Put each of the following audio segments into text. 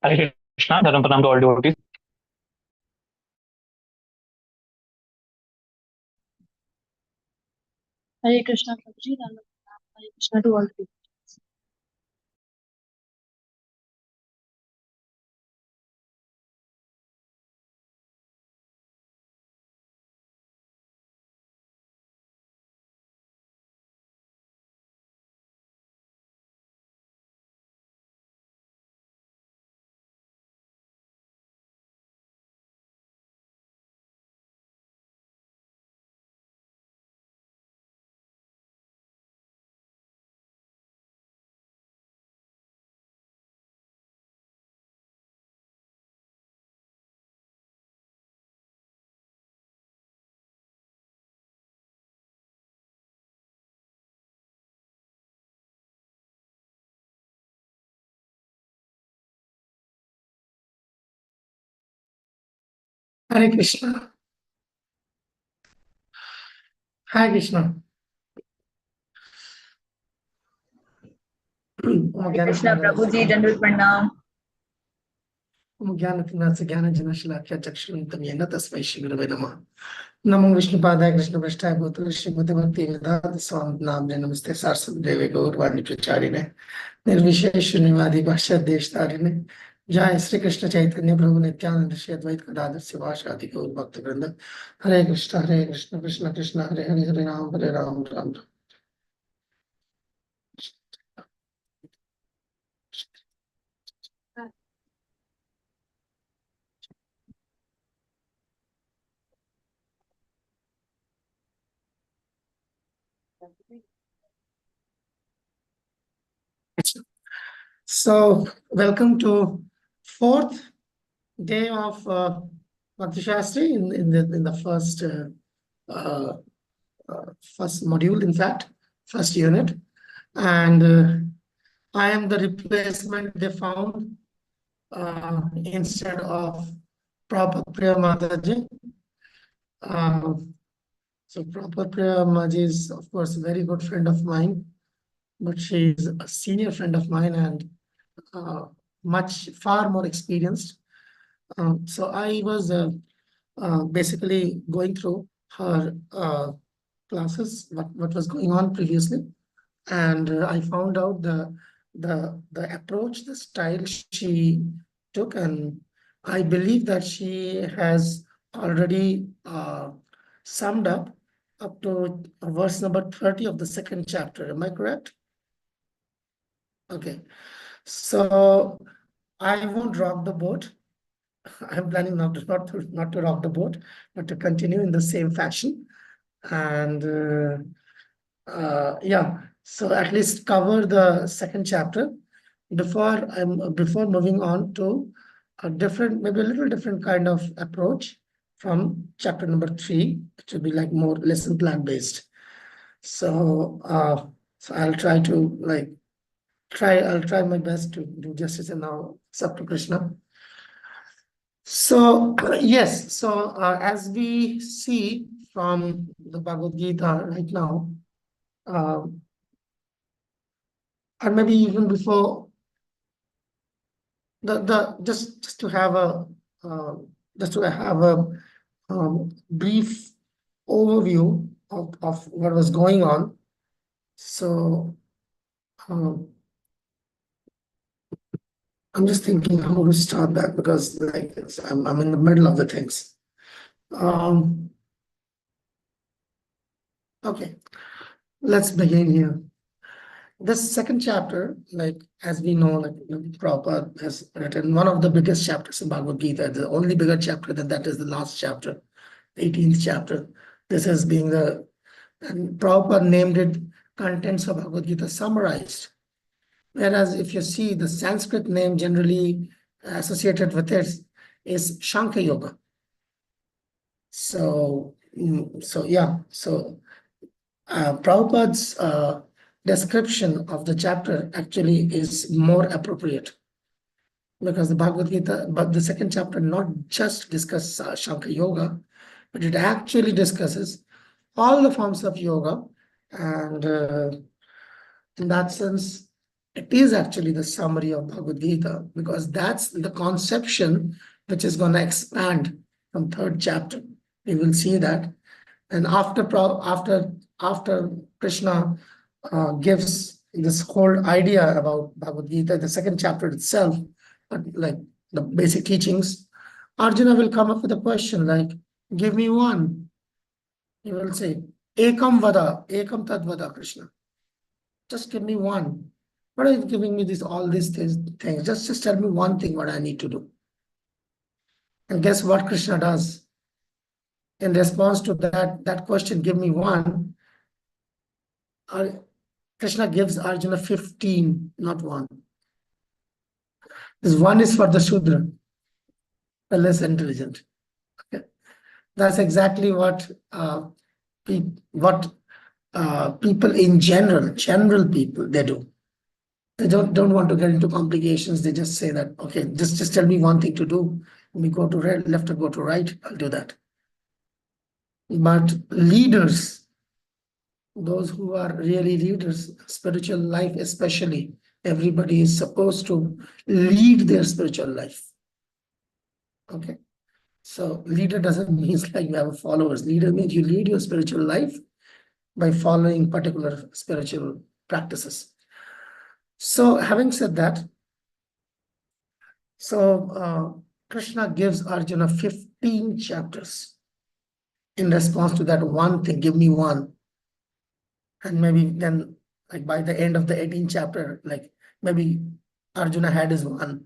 Hare Krishna, Dharam Pranam to all devotees. Hare Krishna, Prabhuji, Hare Krishna to all people. Hare Krishna. Hare Krishna. Hare Krishna, Prabhuji, Dandavat Pranam. ज्ञानतिनाथज्ञानजनशलाख्या चक्षुरुन्तं येन तस्मै श्रीगुरवे नमः। नमो विष्णुपादाय कृष्णपृष्ठाय भूतले श्रीमते भक्तिवेदान्त स्वामी नाम्ने नमस्ते सारस्वतीदेवे गौरवाणी प्रचारिणे निर्विशेष शून्यवादी भाष्यदेशतारिणे जय श्री कृष्ण चैतन्य प्रभु नित्यानंद श्री अद्वैत गदाधर शिवासादि गौर भक्तवृंद। हरे Krishna Krishna Krishna Hare Hare Hare Ram Ram Ram. So, welcome to fourth day of Bhakti Shastri in the first module, in fact, first unit, and I am the replacement they found instead of Prabhupada Priya Mataji. So Prabhupada Priya Mataji is, of course, a very good friend of mine, but she is a senior friend of mine and far more experienced. So I was basically going through her classes, what was going on previously, and I found out the approach, the style she took, and I believe that she has already summed up to verse number 30 of the second chapter. Am I correct? Okay. So I won't rock the boat. I'm planning not to rock the boat, but to continue in the same fashion. And yeah, so at least cover the second chapter before moving on to a different, maybe a little different kind of approach from chapter number 3, which will be like more lesson plan based. So I'll try to I'll try my best to do justice, and now it's up to Krishna. So yes, so as we see from the Bhagavad Gita right now, or maybe even before just to have a brief overview of what was going on. So I'm just thinking how to start that, because I'm in the middle of the things. Okay, let's begin here. This second chapter, as we know, Prabhupada has written one of the biggest chapters in Bhagavad Gita. The only bigger chapter than that is the last chapter, 18th chapter. This is and Prabhupada named it Contents of Bhagavad Gita Summarized. Whereas if you see the Sanskrit name generally associated with it is Shankha Yoga. So Prabhupada's description of the chapter actually is more appropriate, because the Bhagavad Gita, but the second chapter not just discusses Shankha Yoga, but it actually discusses all the forms of yoga, and in that sense, it is actually the summary of Bhagavad Gita, because that's the conception which is going to expand from third chapter. We will see that. And after Krishna gives this whole idea about Bhagavad Gita, the second chapter itself, but like the basic teachings, Arjuna will come up with a question like, give me one. He will say, Ekam Vada, Ekam Tad Vada, Krishna. Just give me one. What are you giving me all these things? Just tell me one thing what I need to do. And guess what Krishna does? In response to that question, give me one, Krishna gives Arjuna 15, not one. This one is for the Shudra, the less intelligent. Okay. That's exactly what people in general people, they do. They don't want to get into complications. They just say that, okay, just tell me one thing to do. When we go to left or go to right, I'll do that. But leaders, those who are really leaders, spiritual life especially, everybody is supposed to lead their spiritual life. Okay. So leader doesn't mean like you have followers. Leader means you lead your spiritual life by following particular spiritual practices. So having said that, Krishna gives Arjuna 15 chapters in response to that one thing, give me one. And maybe then, like by the end of the 18th chapter, like maybe Arjuna had his one.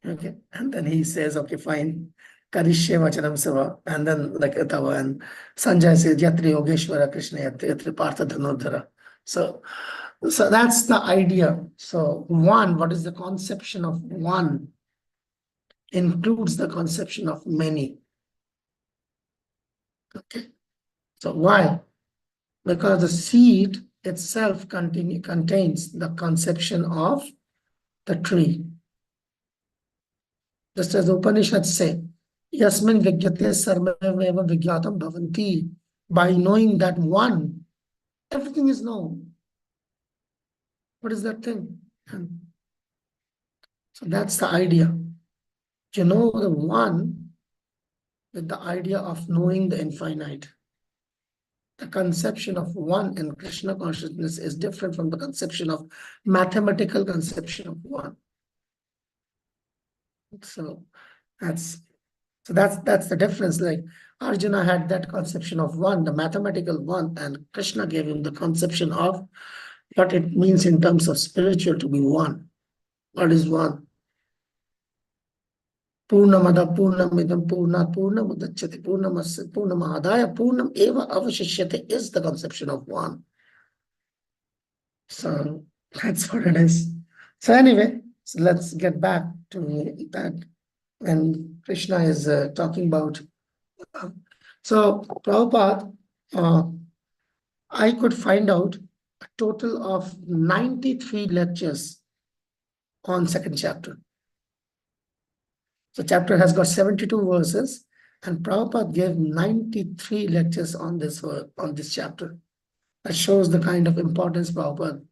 Okay. And then he says, okay, fine. Karishye vachanam seva. And then like Atava and Sanjay says, Yatri Yogeshwara Krishna Yatri Partha Dhanurdhara. So that's the idea. So one, what is the conception of one? Includes the conception of many. Okay. So why? Because the seed itself contains the conception of the tree. Just as the Upanishads say, Yasmin Vigyate Sarveva Vigyatam Bhavanti. By knowing that one, everything is known. What is that thing? So that's the idea. You know the one with the idea of knowing the infinite. The conception of one in Krishna consciousness is different from the conception of mathematical conception of one. So that's the difference. Like Arjuna had that conception of one, the mathematical one, and Krishna gave him the conception of what it means in terms of spiritual to be one. What is one? Purnamada Purnamidam Purnat Purnamudachyate Purnamahadaya Purnam Eva Avashishyate is the conception of one. So that's what it is. So anyway, so let's get back to that. When Krishna is talking about. So Prabhupada, I could find out a total of 93 lectures on second chapter. So chapter has got 72 verses, and Prabhupada gave 93 lectures on this chapter. That shows the kind of importance Prabhupada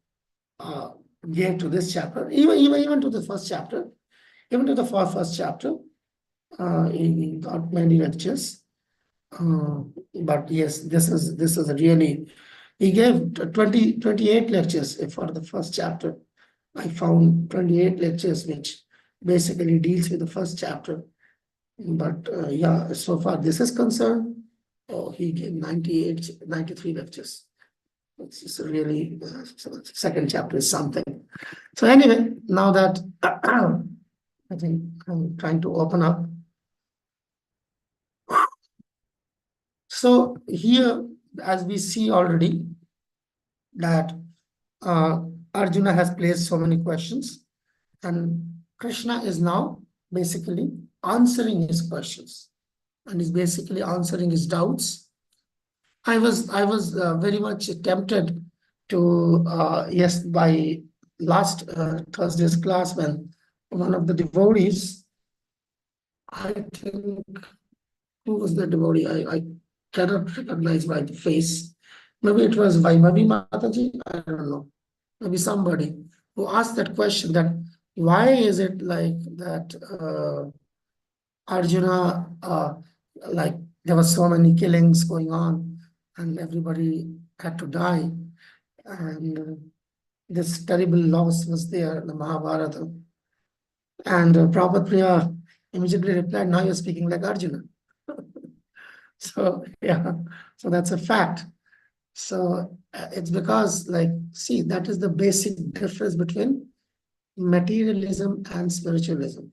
gave to this chapter, even to the first chapter, even to the first chapter. He got many lectures, but yes, this is really. He gave 28 lectures for the first chapter. I found 28 lectures which basically deals with the first chapter. But yeah, so far this is concerned, he gave 93 lectures. It's really, second chapter is something. So anyway, now that I think I'm trying to open up. So here, as we see already, that Arjuna has placed so many questions, and Krishna is now basically answering his questions, and is basically answering his doubts. I was very much tempted to yes, by last Thursday's class, when one of the devotees, I think, who was the devotee? I cannot recognize by the face. Maybe it was Vaibhavi Mataji, I don't know. Maybe somebody who asked that question, that why is it like that Arjuna, like there were so many killings going on and everybody had to die. And this terrible loss was there in the Mahabharata. And Prabhupada immediately replied, now you're speaking like Arjuna. So, yeah, so that's a fact. So it's because, like, see, that is the basic difference between materialism and spiritualism.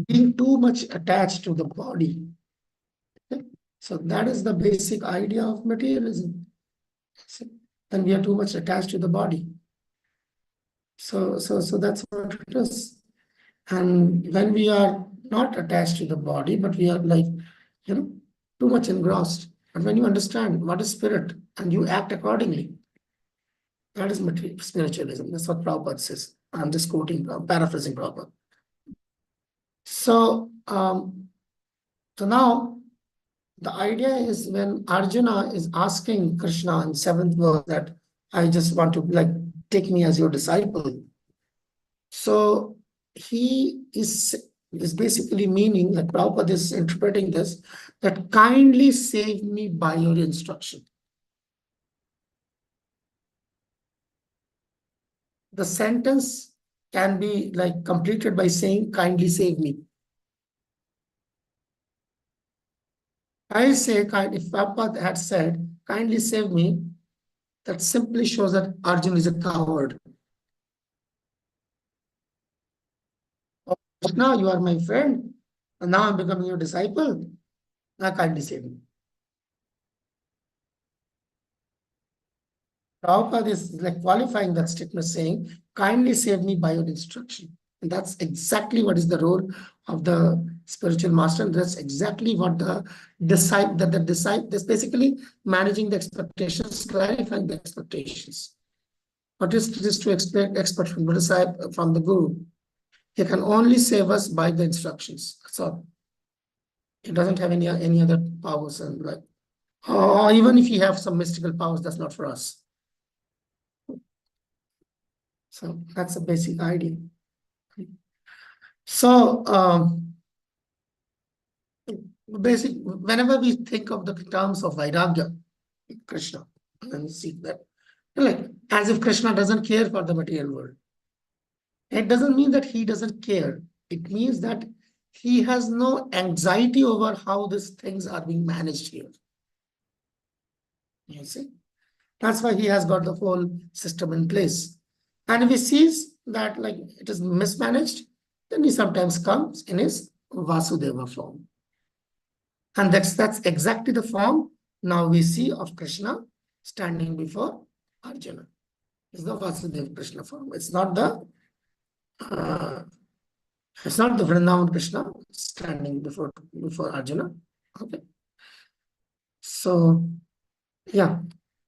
Being too much attached to the body. Okay? So that is the basic idea of materialism. See? Then we are too much attached to the body. So that's what it is. And when we are not attached to the body, but we are like, too much engrossed. And when you understand what is spirit and you act accordingly, that is spiritualism. That's what Prabhupada says. I'm just quoting, paraphrasing Prabhupada. So, so now the idea is when Arjuna is asking Krishna in 7th verse that I just want to like take me as your disciple. So he is basically meaning that Prabhupada is interpreting this, that kindly save me by your instruction. The sentence can be like completed by saying kindly save me. I say, if Prabhupada had said kindly save me, that simply shows that Arjuna is a coward. Oh, now you are my friend, and now I'm becoming your disciple. Now kindly save me. Prabhupada is like qualifying that statement, saying, kindly save me by your instruction. And that's exactly what is the role of the spiritual master. And that's exactly what the disciple, that's basically managing the expectations, clarifying the expectations. What is this to expect from the disciple, from the guru? He can only save us by the instructions. That's all. He doesn't have any other powers, and like, or even if he have some mystical powers, that's not for us. So that's the basic idea. So whenever we think of the terms of Vairagya, Krishna, and see that, like, as if Krishna doesn't care for the material world. It doesn't mean that he doesn't care. It means that he has no anxiety over how these things are being managed here. You see? That's why he has got the whole system in place. And if he sees that like it is mismanaged, then he sometimes comes in his Vasudeva form. And that's exactly the form now we see of Krishna standing before Arjuna. It's the Vasudeva Krishna form. It's not the Vrindavan Krishna standing before Arjuna. Okay. So yeah,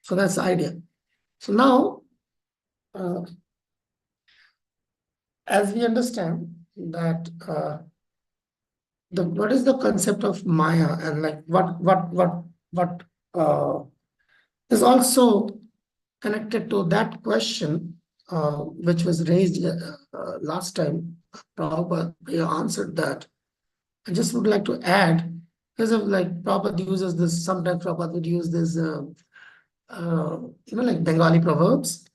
so that's the idea. So now, as we understand that what is the concept of Maya, and like what is also connected to that question, which was raised last time. Prabhupada answered that. I just would like to add, because of like Prabhupada uses this, sometimes Prabhupada would use this, like Bengali proverbs.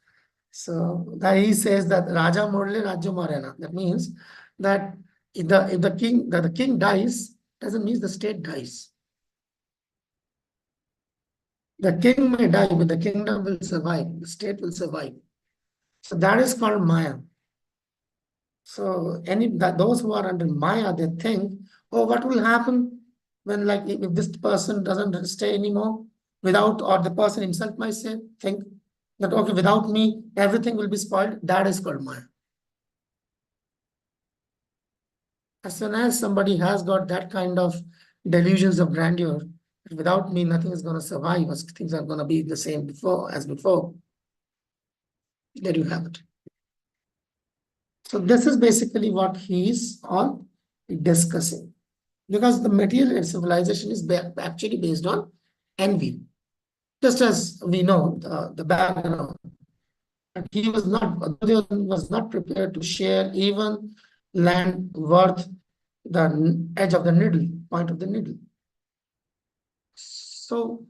So that he says that Raja Morle Rajya Marena. That means that if the king dies, doesn't mean the state dies. The king may die, but the kingdom will survive. The state will survive. So that is called Maya. So those who are under Maya, they think, oh, what will happen when, like, if this person doesn't stay anymore without, or the person himself might think that, okay, without me, everything will be spoiled. That is called Maya. As soon as somebody has got that kind of delusions of grandeur, without me, nothing is going to survive, things are going to be the same as before. There you have it. So this is basically what he is all discussing. Because the material civilization is actually based on envy. Just as we know the background. And he was not, Duryodhana was not prepared to share even land worth the edge of the needle, point of the needle. So,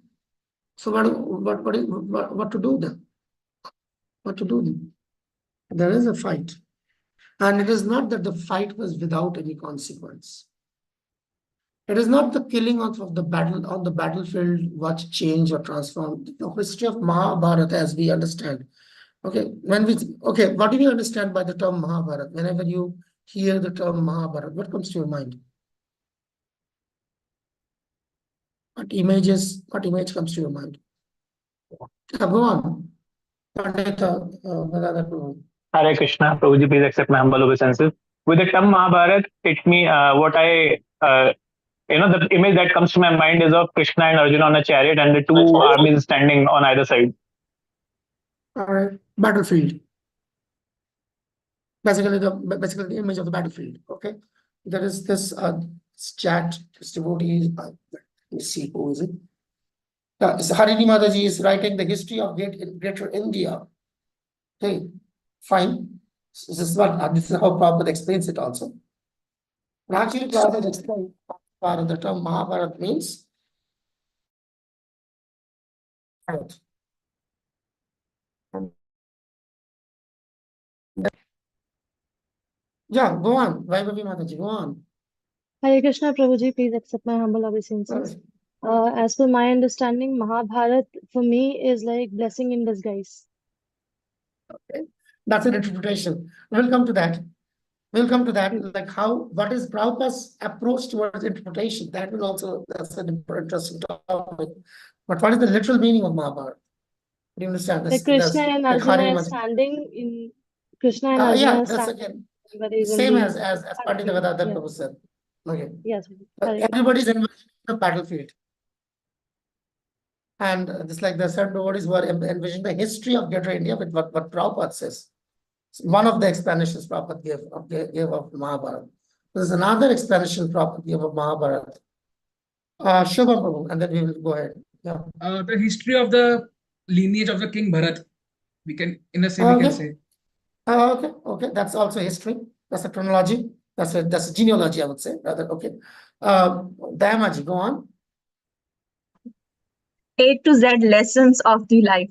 what to do then? What to do then? There is a fight. And it is not that the fight was without any consequence. It is not the killing of the battle on the battlefield what changed or transformed the history of Mahabharata as we understand. Okay, what do you understand by the term Mahabharata? Whenever you hear the term Mahabharata, what comes to your mind? What image comes to your mind? Go on. Pandita, Gadadhar Prabhu. Hare Krishna, Prabhuji, please accept my humble obeisances. With the term Mahabharat, the image that comes to my mind is of Krishna and Arjuna on a chariot and the two armies standing on either side. All right, battlefield. Basically the image of the battlefield. Okay, there is this chat, this devotee. Let me see who is it. Harini Mataji is writing the history of Greater India. Okay, fine. This is how Prabhupada explains it also. And actually, Prabhupada explains the term Mahabharata means yeah, go on. Vaibhavi Mataji, go on. Hare Krishna, Prabhuji, please accept my humble obeisances. As per my understanding, Mahabharat for me is like blessing in disguise. Okay, that's an interpretation. We'll come to that. Like what is Prabhupada's approach towards interpretation? That's an interesting topic. But what is the literal meaning of Mahabharata? Do you understand this? Like Krishna and Arjuna Harini is Mataji. standing in Krishna and Arjuna Yeah, is that's standing again very same easily. as Pandita Gadadhar Yeah. Prabhu said. Okay. Yes. Hare Everybody's in the battlefield. And just like the certain devotees were envisioning the history of Greater India with what Prabhupada says. One of the explanations Prabhupada gave of Mahabharata. There's another explanation Prabhupada gave of Mahabharata. Shubham Prabhu, and then we will go ahead. Yeah. The history of the lineage of the King Bharat, we can, in a sense, we can say. Okay. That's also history. That's a chronology. That's a genealogy, I would say, rather. Okay. Dayamaji, go on. A to Z lessons of the life.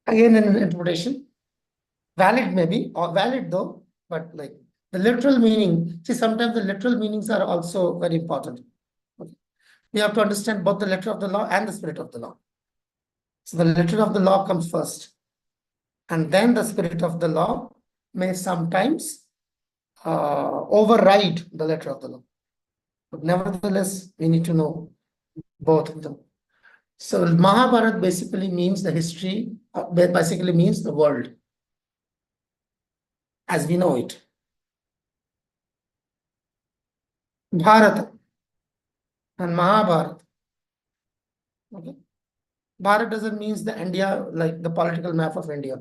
Again, an interpretation. Valid maybe, or valid though, but like the literal meaning. See, sometimes the literal meanings are also very important. Okay. We have to understand both the letter of the law and the spirit of the law. So the letter of the law comes first. And then the spirit of the law may sometimes override the letter of the law. But nevertheless, we need to know both of them. So Mahabharata basically means the history, basically means the world as we know it. Bharata and Mahabharata. Okay. Bharat doesn't mean the India, like the political map of India.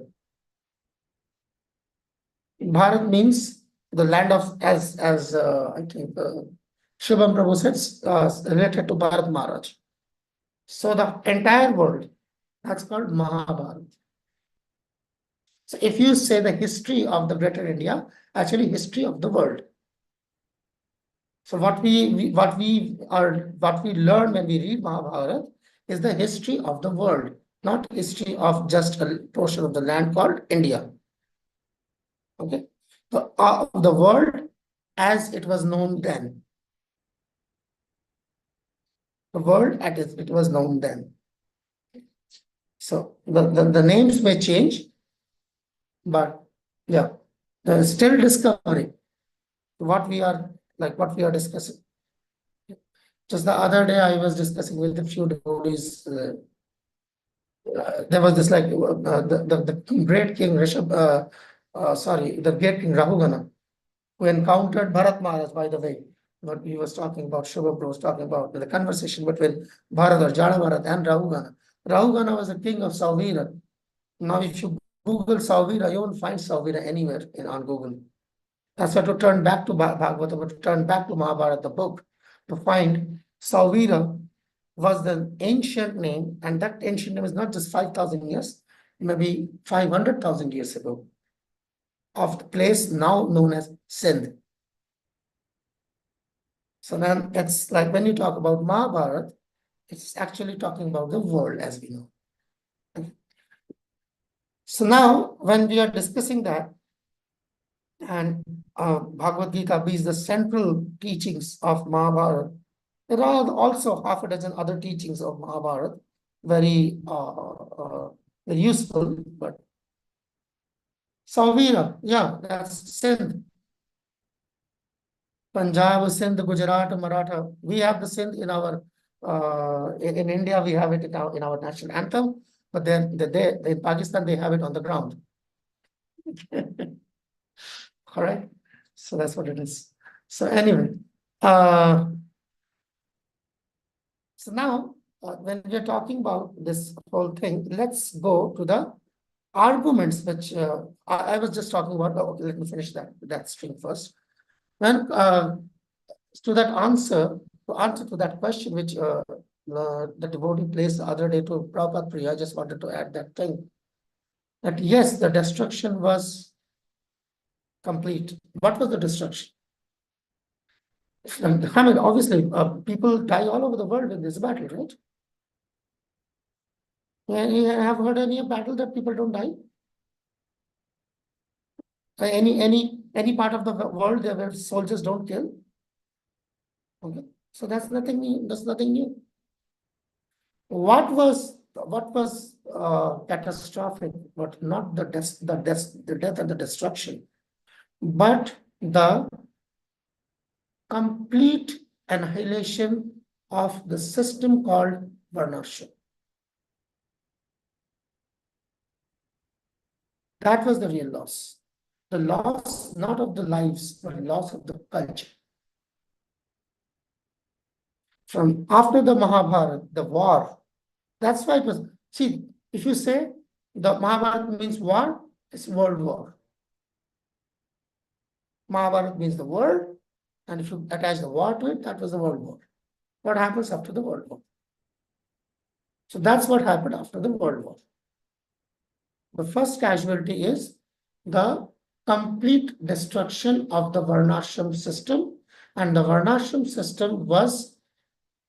Bharat means the land of, as I think Shubham Prabhu says, related to Bharat Maharaj. So the entire world, that's called Mahabharata. So if you say the history of the Greater India, actually history of the world. So what we learn when we read Mahabharata is the history of the world, not history of just a portion of the land called India. Okay, the world as it was known then. The world as it was known then. So the names may change, but yeah, there's still discovery. What we are discussing. Just the other day, I was discussing with a few devotees. There was this the great king the great king Rahugana, who encountered Bharat Maharaj, by the way. What he was talking about, Shubha was talking about the conversation between Bharat or Jada Bharat and Rahugana. Rahugana was the king of Sauvira. Now, if you Google Sauvira, you won't find Sauvira anywhere on Google. That's why to turn back to Bhagavatam, to turn back to Mahabharata, the book, to find Sauvira was the ancient name, and that ancient name is not just 5,000 years. maybe 500,000 years ago, of the place now known as Sindh. So then it's like when you talk about Mahabharata, it's actually talking about the world as we know. So now when we are discussing that, and Bhagavad Gita is the central teachings of Mahabharata, there are also half a dozen other teachings of Mahabharata, very useful, but Savira, yeah, that's Sindh. Punjab, Sindh, Gujarat, Maratha. We have the Sindh in our in India. We have it in our national anthem, but then in Pakistan they have it on the ground. All right, so that's what it is. So anyway, so now when we're talking about this whole thing, let's go to the arguments which I was just talking about. Okay, let me finish that string first. When to that answer, to that question which the devotee placed the other day to Prabhupada Priya, I just wanted to add that thing. That yes, the destruction was complete. What was the destruction? I mean, obviously, people die all over the world in this battle, right? You have heard any battle that people don't die? Any part of the world where soldiers don't kill? Okay, so that's nothing new. That's nothing new. What was catastrophic? But not the death and the destruction, but the complete annihilation of the system called Varnashram. That was the real loss. The loss not of the lives, but loss of the culture. From after the Mahabharata, the war, that's why it was. See, if you say the Mahabharata means war, it's world war. Mahabharata means the world, and if you attach the war to it, that was the world war. What happens after the world war? So that's what happened after the world war. The first casualty is the complete destruction of the Varnashram system, and the Varnashram system was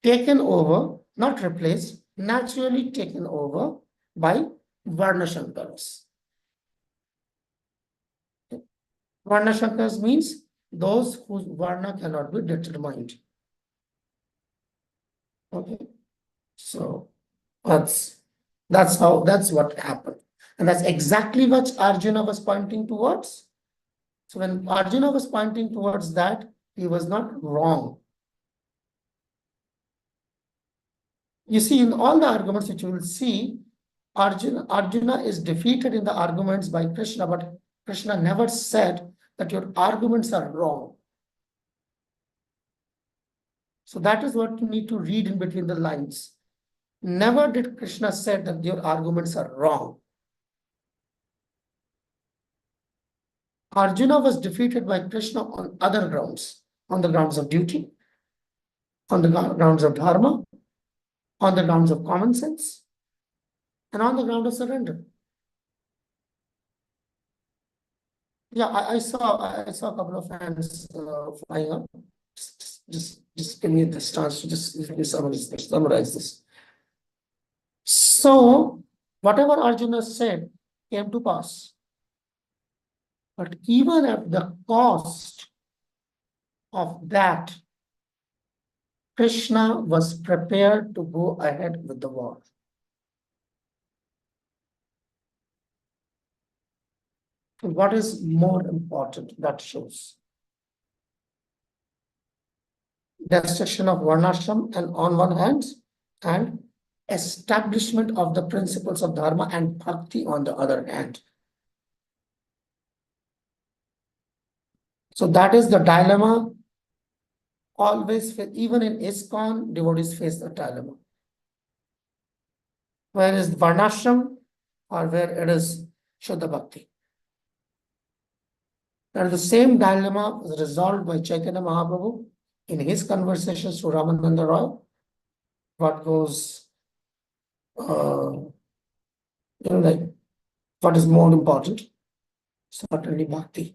taken over, not replaced, naturally taken over by Varnashankaras. Varnashankaras means those whose Varna cannot be determined. Okay, so that's what happened. And that's exactly what Arjuna was pointing towards. So when Arjuna was pointing towards that, he was not wrong. You see, in all the arguments which you will see, Arjuna is defeated in the arguments by Krishna, but Krishna never said that your arguments are wrong. So that is what you need to read in between the lines. Never did Krishna say that your arguments are wrong. Arjuna was defeated by Krishna on other grounds, on the grounds of duty, on the grounds of dharma, on the grounds of common sense, and on the ground of surrender. Yeah, I saw a couple of hands flying up. Just give me this chance to just summarize this. So whatever Arjuna said came to pass. But even at the cost of that, Krishna was prepared to go ahead with the war. What is more important? That shows destruction of Varnashram and on one hand, and establishment of the principles of dharma and bhakti on the other hand. So that is the dilemma. Always, even in ISKCON, devotees face the dilemma. Where is Varnashram or where it is Shuddha Bhakti? And the same dilemma was resolved by Chaitanya Mahaprabhu in his conversations to Ramananda Roy. What goes, like What is more important? Certainly bhakti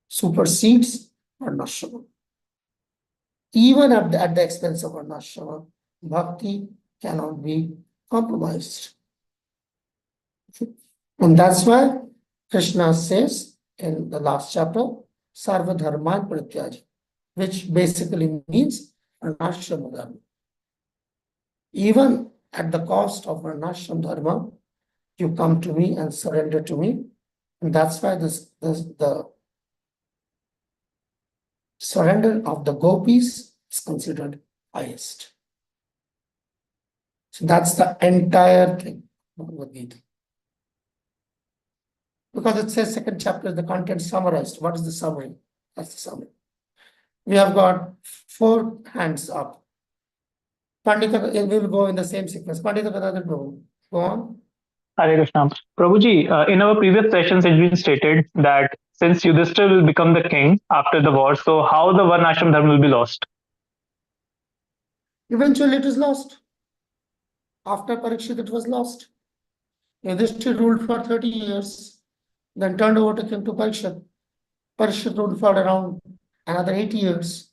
supersedes varnashrama. Even at the expense of varnashrama, bhakti cannot be compromised. And that's why Krishna says in the last chapter, Sarva Dharman Pratyaji, which basically means varnashrama dharma. Even at the cost of varnashrama dharma, you come to me and surrender to me. And that's why the surrender of the gopis is considered highest. So that's the entire thing, Bhagavad Gita. Because it says second chapter, the content summarized. What is the summary? That's the summary. We have got 4 hands up. Pandita, we will go in the same sequence. Pandita Gadadhar Prabhu, go on. Hare Krishna. Prabhuji, in our previous sessions, it's been stated that since Yudhishthira will become the king after the war, so how the Varnashram Dharma will be lost? Eventually it is lost. After Parikshit, it was lost. Yudhishthira ruled for 30 years, then turned over to Parikshit. Parikshit ruled for around another 80 years,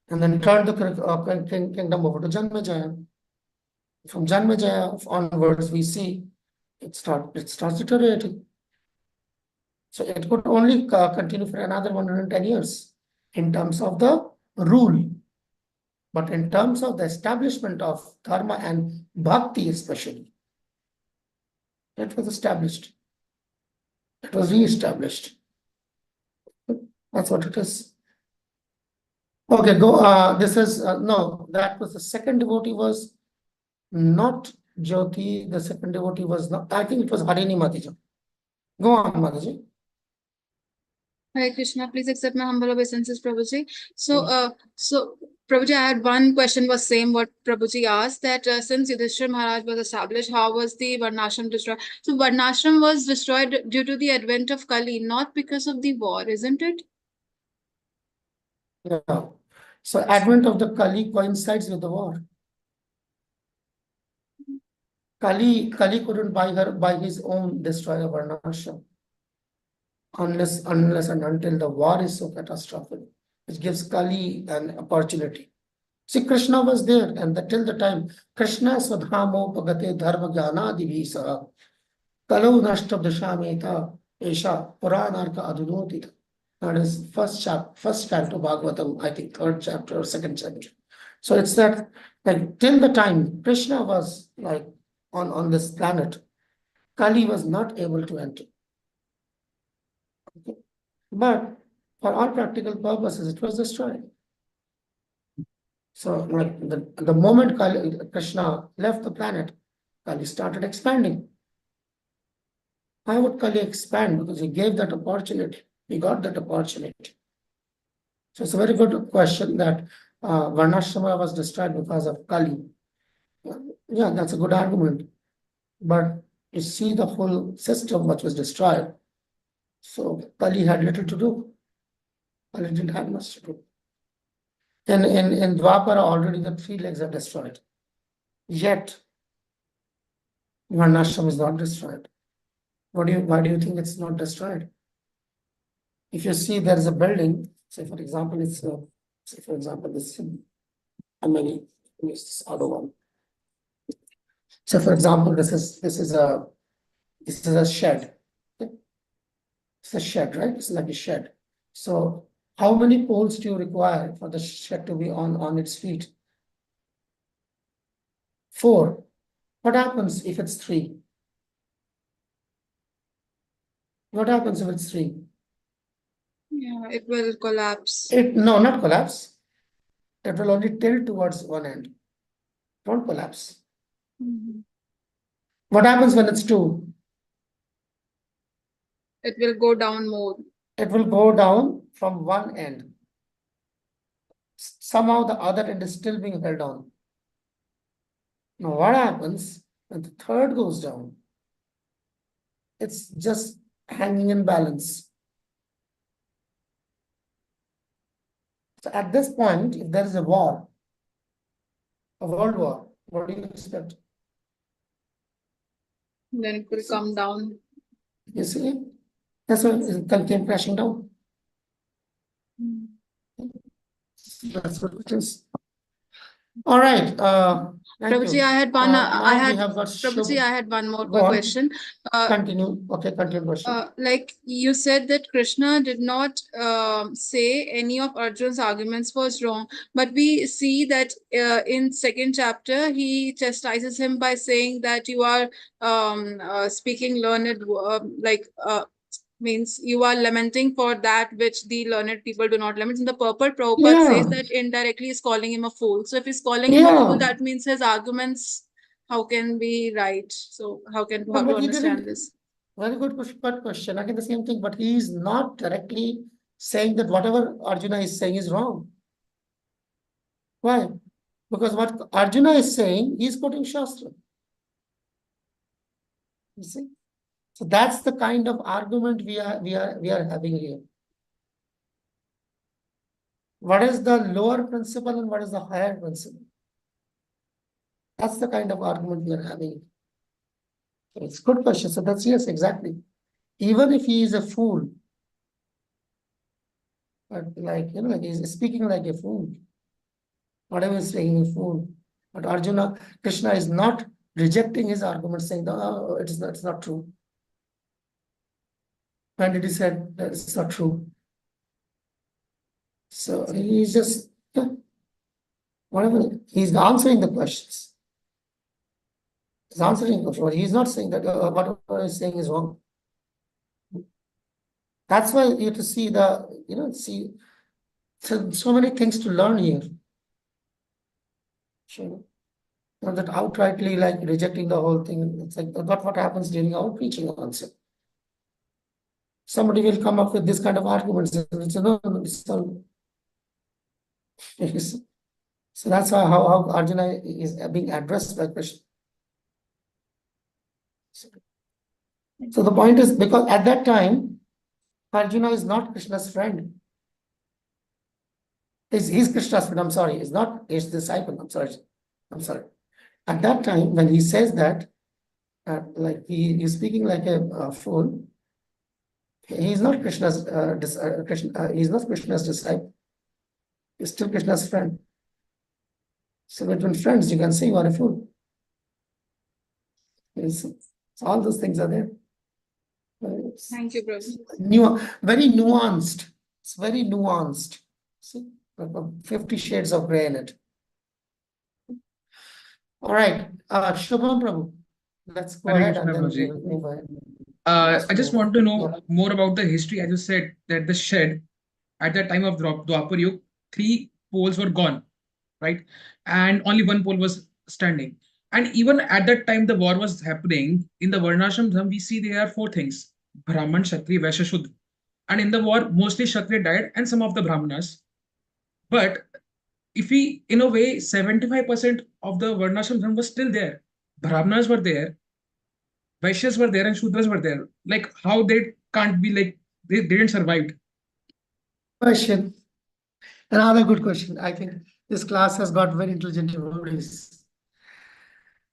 and then turned the kingdom over to Janmejaya. From Janmejaya onwards, we see it starts deteriorating. So it could only continue for another 110 years in terms of the rule. But in terms of the establishment of dharma and bhakti especially, it was established. It was re-established. That's what it is. Okay, go. This is, no, that was the second devotee was not Jyoti. The second devotee was not, I think it was Harini Mataji. Go on, Mataji. Hare Krishna, please accept my humble obeisances, Prabhuji. So, Prabhuji, I had one question was same what Prabhuji asked, that since Yudhishthira Maharaj was established, how was the Varnashram destroyed? So Varnashram was destroyed due to the advent of Kali, not because of the war, isn't it? Yeah. So advent of the Kali coincides with the war. Kali couldn't by his own destroy a Varnashram. Unless and until the war is so catastrophic, which gives Kali an opportunity. See, Krishna was there, and till the time Krishna Swadhamo Pagate Dharma Jnanadi Visa Kalau Nashtab Dashameta Esha Puranarka Adunotita. That is first canto Bhagavatam, I think third chapter or second chapter. So it's that like till the time Krishna was like on this planet, Kali was not able to enter. Okay. But for all practical purposes, it was destroyed. So like the moment Krishna left the planet, Kali started expanding. Why would Kali expand? Because he gave that opportunity. He got that opportunity. So it's a very good question that Varnashrama was destroyed because of Kali. Yeah, that's a good argument. But you see the whole system which was destroyed. So Kali had little to do. Kali didn't have much to do. In Dwapara, already the 3 legs are destroyed. Yet, Varnashram is not destroyed. Why do you think it's not destroyed? If you see there is a building, say for example, this, how many use this other one? So for example, this is a shed. Okay? It's a shed, right? It's like a shed. So how many poles do you require for the shed to be on its feet? 4. What happens if it's 3? What happens if it's 3? Yeah, it will collapse. No, not collapse. It will only tilt towards one end. Don't collapse. What happens when it's 2? It will go down more. It will go down from one end. Somehow the other end is still being held on. Now what happens when the third goes down? It's just hanging in balance. So at this point, if there is a war, a world war, what do you expect? Then it will come down. You see, that's why it came crashing down. That's what it is. All right. Thank Prabhuji, you. I had one. Now we have got Prabhuji, I had one more Go on. question. Continue. Okay, continue question. Like you said that Krishna did not say any of Arjun's arguments was wrong, but we see that in second chapter he chastises him by saying that you are speaking learned, means you are lamenting for that which the learned people do not lament. In the purport, Prabhupada says that indirectly is calling him a fool. So if he's calling him a fool, that means his arguments how can be right? So how to understand this? Very good question. Again, the same thing, but he is not directly saying that whatever Arjuna is saying is wrong. Why? Because what Arjuna is saying, he is quoting Shastra. You see? So that's the kind of argument we are having here. What is the lower principle and what is the higher principle? That's the kind of argument we are having. It's a good question. So that's yes, exactly. Even if he is a fool, but he's speaking like a fool. Whatever he's saying, a fool. But Arjuna, Krishna is not rejecting his argument, saying, "Oh, it's not true." When did he say that it's not true? So he's just whatever he's answering the questions. He's answering the question. He's not saying that whatever he's saying is wrong. That's why you have to see so many things to learn here. Sure. Not that outrightly like rejecting the whole thing. It's like that's what happens during our preaching also. Somebody will come up with this kind of arguments. So that's how Arjuna is being addressed by Krishna. So the point is, because at that time, Arjuna is not Krishna's friend. He's Krishna's friend, I'm sorry. He's not his disciple, I'm sorry. At that time, when he says that, like he is speaking like a fool, he is not Krishna's he's not Krishna's disciple. He's still Krishna's friend. So between friends, you can say you are a fool. So all those things are there. Thank you, Prabhu. Very nuanced. It's very nuanced. See, 50 shades of gray in it. All right, Shubham Prabhu, let's go ahead and then we will move ahead. I just want to know more about the history. As you said that the shed at the time of Dwapar Yuga, 3 poles were gone, right? And only 1 pole was standing. And even at that time the war was happening, in the Varnashram we see there are 4 things: Brahman, Kshatriya, Vaishya, Shudra. And in the war, mostly Kshatriya died and some of the Brahmanas. But if we, in a way, 75% of the Varnashram was still there. Brahmanas were there, Vaishyas were there, and Shudras were there. Like, how they can't be like, they didn't survive. Question. Another good question. I think this class has got very intelligent devotees.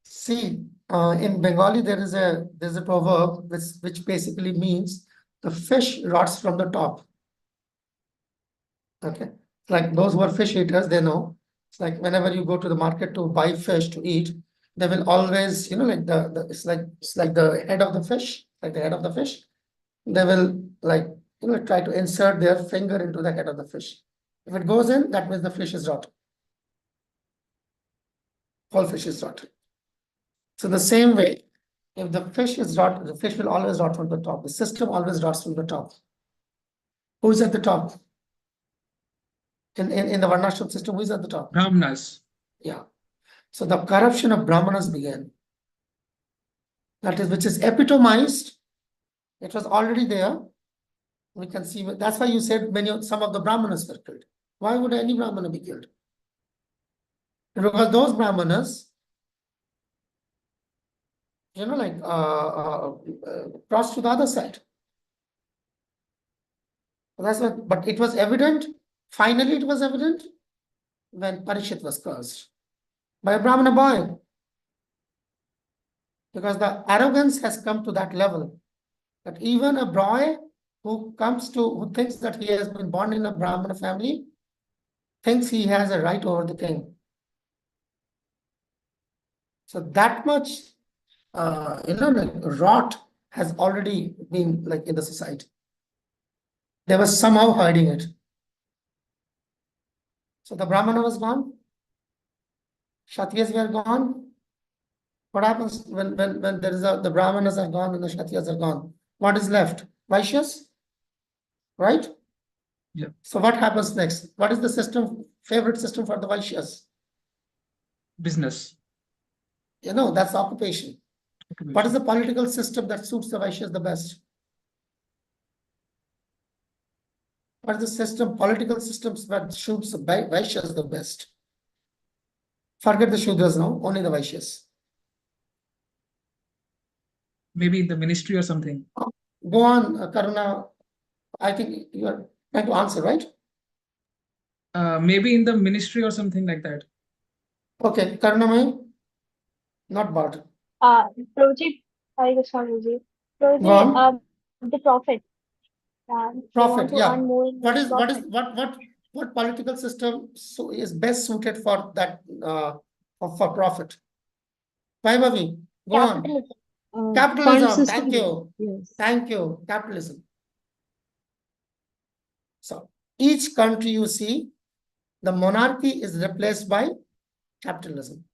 See, in Bengali there's a proverb which basically means the fish rots from the top. Okay, like those who are fish eaters, they know. It's like whenever you go to the market to buy fish to eat, they will always, like it's like the head of the fish, like the head of the fish. They will like try to insert their finger into the head of the fish. If it goes in, that means the fish is rotten. Whole fish is rotten. So the same way, if the fish is rotten, the fish will always rot from the top. The system always rots from the top. Who's at the top? In the Varnashram system, who is at the top? Brahmanas. Yeah. So the corruption of Brahmanas began. That is, which is epitomized. It was already there. We can see, that's why you said some of the Brahmanas were killed. Why would any Brahmana be killed? Because those Brahmanas, crossed to the other side. That's what, but it was evident, finally it was evident when Parikshit was cursed by a Brahmana boy. Because the arrogance has come to that level that even a boy who thinks that he has been born in a Brahmana family, thinks he has a right over the king. So that much, like rot has already been like in the society. They were somehow hiding it. So the Brahmana was gone. Kshatriyas were gone. What happens when there is the Brahmanas are gone and the Kshatriyas are gone? What is left? Vaishyas, right? Yeah. So what happens next? What is the favorite system for the Vaishyas? Business. That's occupation. What is the political system that suits the Vaishyas the best? What is the political systems that suits the Vaishyas the best? Forget the Shudras now, only the Vaishyas. Maybe in the ministry or something. Go on, Karuna. I think you are trying to answer, right? Maybe in the ministry or something like that. Okay, Karunamai, not Bart. Prabhuji, Hare Krishna Prabhuji. Go Prabhuji, on. the prophet. They want Profit, to yeah. earn more in What political system is best suited for that for profit? Vaibhavi, go on. capitalism. Fund Capitalism. system. Thank you. Yes. Thank you. Capitalism. So each country you see, the monarchy is replaced by capitalism.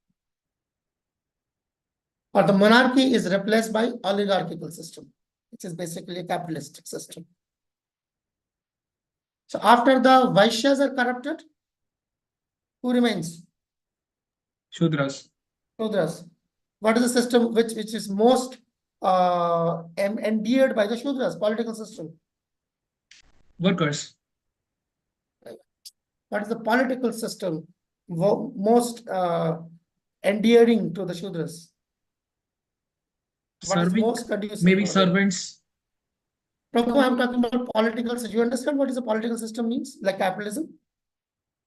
Or the monarchy is replaced by oligarchical system, which is basically a capitalistic system. So after the Vaishyas are corrupted, who remains? Shudras. Shudras. What is the system which is most endeared by the Shudras, political system? Workers. What is the political system most endearing to the Shudras? What is Serving. most conducive? Maybe for them? servants. Prabhu, I'm talking about political system. You understand what is a political system means? Like capitalism?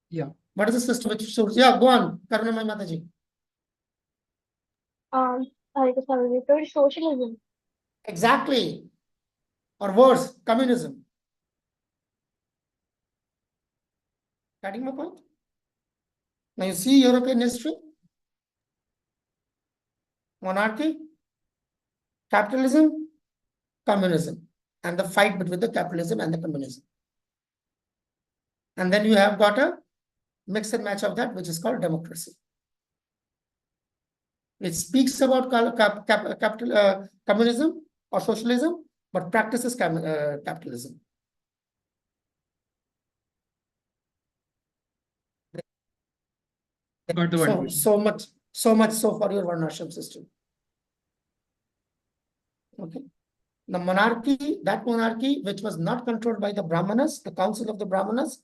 Yeah. What is the system which suits? Yeah, go on, Karunamai Mataji. Hare Krishna Prabhuji. Prabhuji, socialism. Exactly. Or worse, communism. Getting my point? Now you see European history, monarchy, capitalism, communism, and the fight between the capitalism and the communism. And then you have got a mix and match of that, which is called democracy. It speaks about communism or socialism, but practices capitalism. Got the word. So much so for your Varnashram system. Okay. The monarchy, that monarchy, which was not controlled by the Brahmanas, the council of the Brahmanas,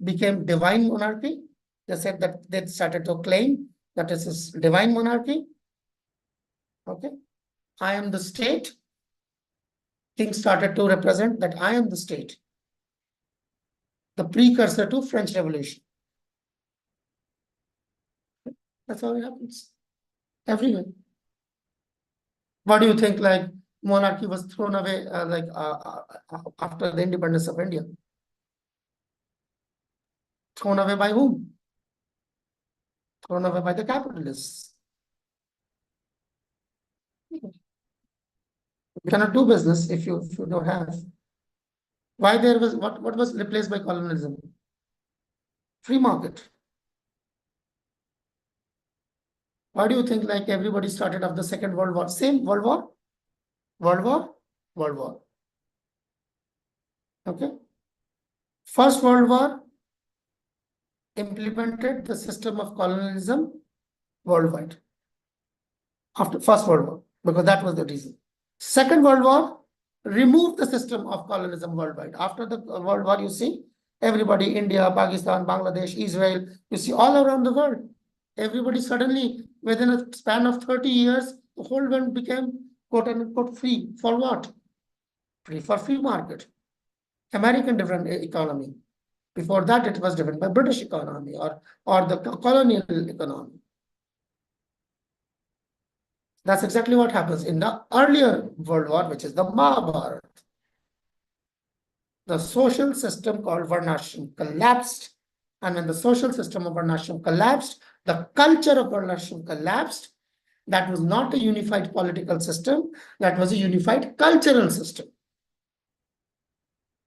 became divine monarchy. They said that they started to claim that this is divine monarchy. Okay. I am the state. Things started to represent that I am the state. The precursor to French Revolution. That's how it happens. Everywhere. What do you think, like, monarchy was thrown away after the independence of India? Thrown away by whom? Thrown away by the capitalists. You cannot do business if you don't have. Why there was what was replaced by colonialism? Free market. Why do you think like everybody started off the Second World War? Same World War? World War? World War. Okay. First World War implemented the system of colonialism worldwide. After First World War, because that was the reason. Second World War removed the system of colonialism worldwide. After the World War, you see, everybody, India, Pakistan, Bangladesh, Israel, you see all around the world. Everybody suddenly, within a span of 30 years, the whole world became quote unquote free. For what? Free for free market. American different economy. Before that, it was driven by British economy or the colonial economy. That's exactly what happens in the earlier World War, which is the Mahabharata. The social system called Varnashram collapsed. And when the social system of Varnashram collapsed, the culture of Varnashram collapsed. That was not a unified political system. That was a unified cultural system.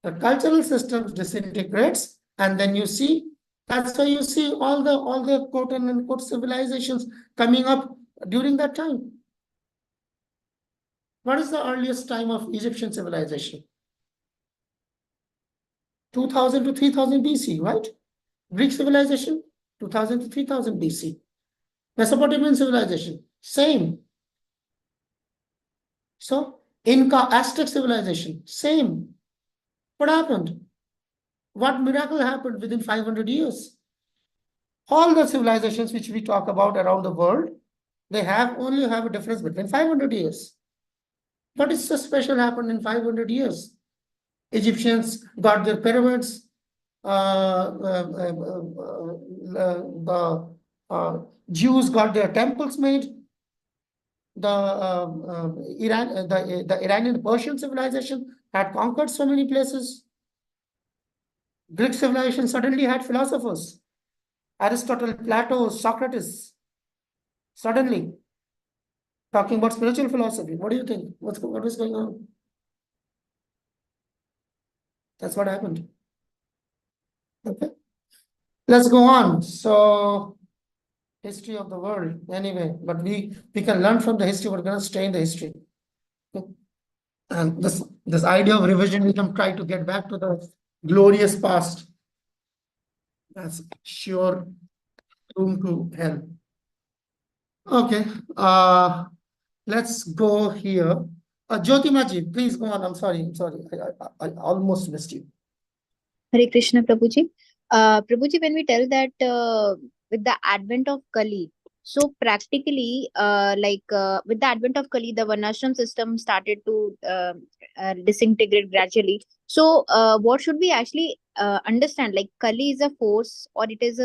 The cultural system disintegrates, and then you see, that's why you see all the quote and unquote civilizations coming up during that time. What is the earliest time of Egyptian civilization? 2000 to 3000 BC, right? Greek civilization, 2000 to 3000 BC. Mesopotamian civilization, same. So, Inca, Aztec civilization, same. What happened? What miracle happened within 500 years? All the civilizations which we talk about around the world, they only have a difference between 500 years. What is so special happened in 500 years? Egyptians got their pyramids, the Jews got their temples made. The Iranian Persian civilization had conquered so many places. Greek civilization suddenly had philosophers. Aristotle, Plato, Socrates. Suddenly talking about spiritual philosophy. What do you think? What is going on? That's what happened. Okay. Let's go on. So, history of the world. Anyway, but we can learn from the history. We're going to stay in the history. Okay. And this idea of revisionism, try to get back to the glorious past. That's sure room to hell. Okay. Let's go here. Jyotimaji, please go on. I'm sorry. I almost missed you. Hare Krishna, Prabhuji. Prabhuji, when we tell that with the advent of Kali, so practically, with the advent of Kali, the Varnashram system started to disintegrate gradually. So, what should we actually understand? Like Kali is a force, or it is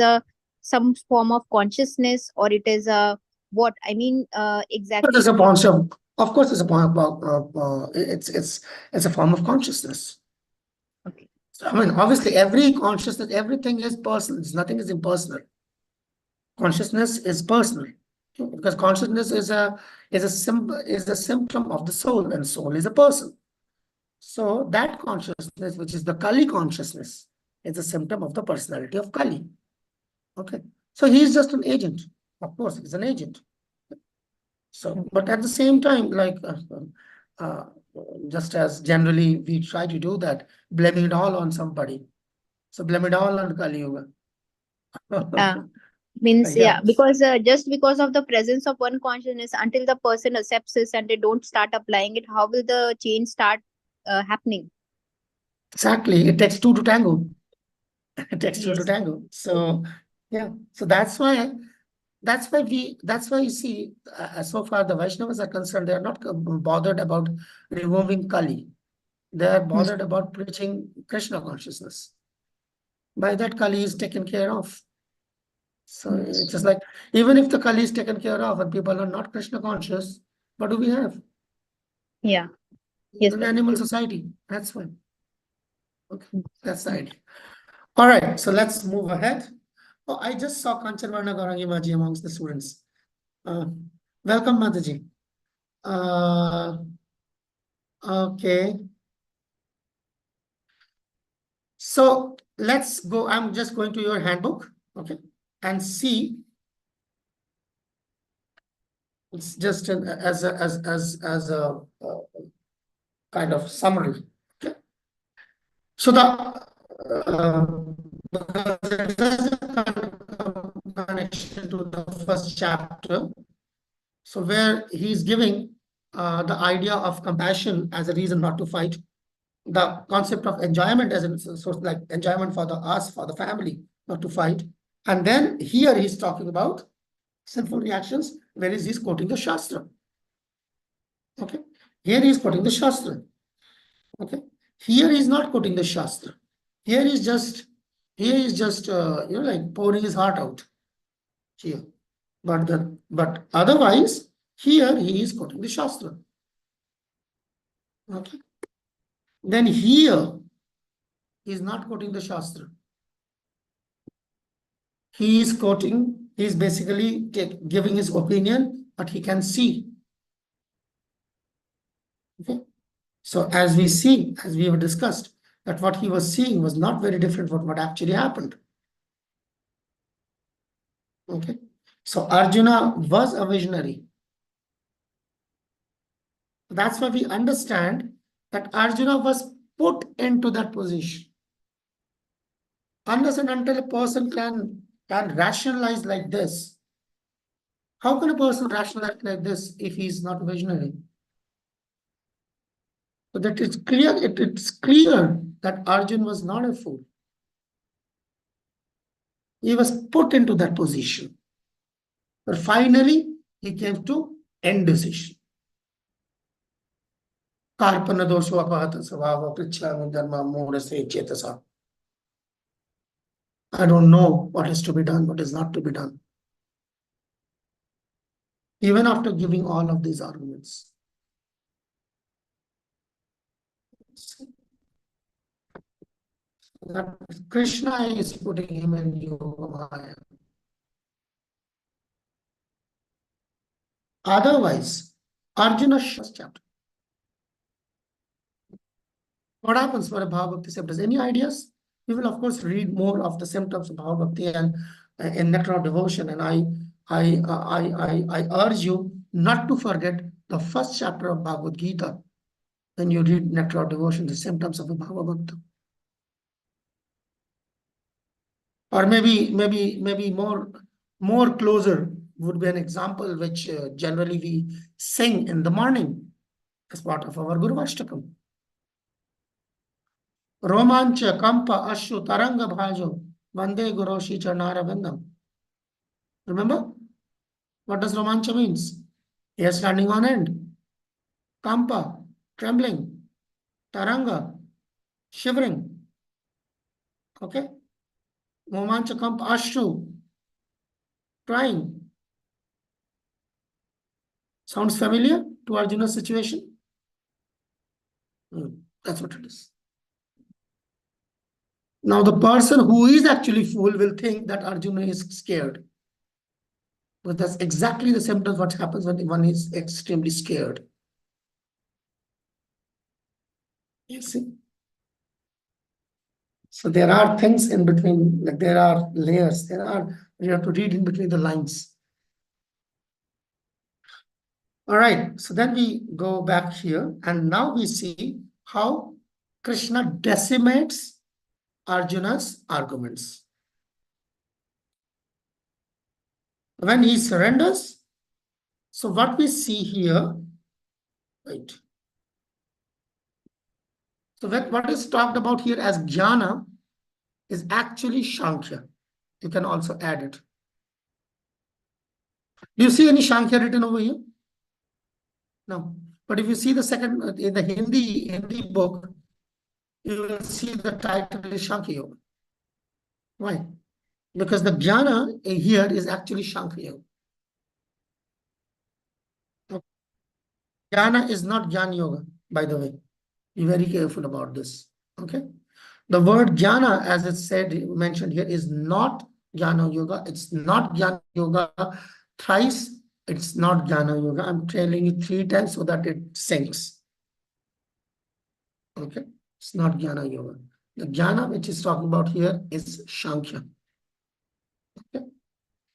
a some form of consciousness, or it is a what? I mean, exactly. It's a concept. Of course, it's a form of, it's a form of consciousness. Okay. I mean, obviously, every consciousness, everything is personal. Nothing is impersonal. Consciousness is personal because consciousness is a symptom of the soul, and soul is a person. So that consciousness, which is the Kali consciousness, is a symptom of the personality of Kali. Okay, so he is just an agent. Of course, he's an agent. So, but at the same time, like just as generally we try to do that, blaming it all on somebody. So blame it all on Kali Yuga. Means Yeah. because just because of the presence of one consciousness, until the person accepts this and they don't start applying it, how will the change start happening? Exactly, it takes two to tango. It takes two to Yes. tango. So yeah, so that's why you see, so far the Vaishnavas are concerned, they are not bothered about removing Kali. They are bothered about preaching Krishna consciousness. By that, Kali is taken care of. So it's just like, even if the Kali is taken care of and people are not Krishna conscious, what do we have? Yeah. Yes. An animal society. That's fine. Okay, that's the idea. All right, so let's move ahead. Oh, I just saw Kanchan Varna Gaurangi Maji amongst the students. Welcome, Mataji. Okay. So let's go. I'm just going to your handbook, okay, and see. It's just as a kind of summary. Okay. So there's a connection to the first chapter. So where he's giving the idea of compassion as a reason not to fight, the concept of enjoyment as a source, like enjoyment for us, for the family, not to fight. And then here he's talking about sinful reactions, whereas he's quoting the Shastra. Okay. Here he's quoting the Shastra. Okay. Here he's not quoting the Shastra. Here he's just like pouring his heart out here. But otherwise, here he is quoting the Shastra. Okay. Then here he is not quoting the Shastra. He is quoting, he is basically giving his opinion, but he can see. Okay. So as we see, as we have discussed, that what he was seeing was not very different from what actually happened. Okay. So Arjuna was a visionary. That's why we understand that Arjuna was put into that position. Unless and until a person can rationalize like this, how can a person rationalize like this if he is not visionary? So that it's clear, it's clear that Arjun was not a fool. He was put into that position. But finally, he came to end decision. Karpana dosho apahata svabha prichyami dharma mudase chetasa. I don't know what is to be done, what is not to be done. Even after giving all of these arguments. That Krishna is putting him in Yoga Maya. Otherwise, Arjuna first chapter. What happens for a Bhava Bhakti symptoms? Any ideas? We will, of course, read more of the symptoms of Bhava Bhakti and in Nectar of Devotion. And I urge you not to forget the first chapter of Bhagavad Gita when you read Nectar of Devotion, the symptoms of a Bhava Bhakta. Or maybe more closer would be an example which generally we sing in the morning as part of our Guru Ashtakam. Romancha Kampa Ashu Taranga Bhajo Vande Guroshi Charnara Vandam. Remember? What does Romancha means? Hair standing on end. Kampa, trembling. Taranga, shivering. Okay? Romancha Kampa Ashu, crying. Sounds familiar to Arjuna's situation? That's what it is. Now, the person who is actually fool will think that Arjuna is scared. But that's exactly the symptoms what happens when one is extremely scared. You see? So there are things in between, like there are layers, you have to read in between the lines. All right, so then we go back here and now we see how Krishna decimates Arjuna's arguments. When he surrenders, so what we see here, right? So what is talked about here as jnana is actually Shankhya. You can also add it. Do you see any Shankhya written over here? No. But if you see the second, in the Hindi book, you will see the title is Shankhya Yoga. Why? Because the jnana here is actually Shankhya Yoga. Jnana is not Jnana Yoga, by the way. Be very careful about this. Okay. The word jnana, as it said, mentioned here, is not Jnana Yoga. It's not Jnana Yoga thrice. It's not Jnana Yoga. I'm telling you 3 times so that it sinks. Okay. It's not Jnana Yoga. The jnana which is talking about here is Shankhya. Okay.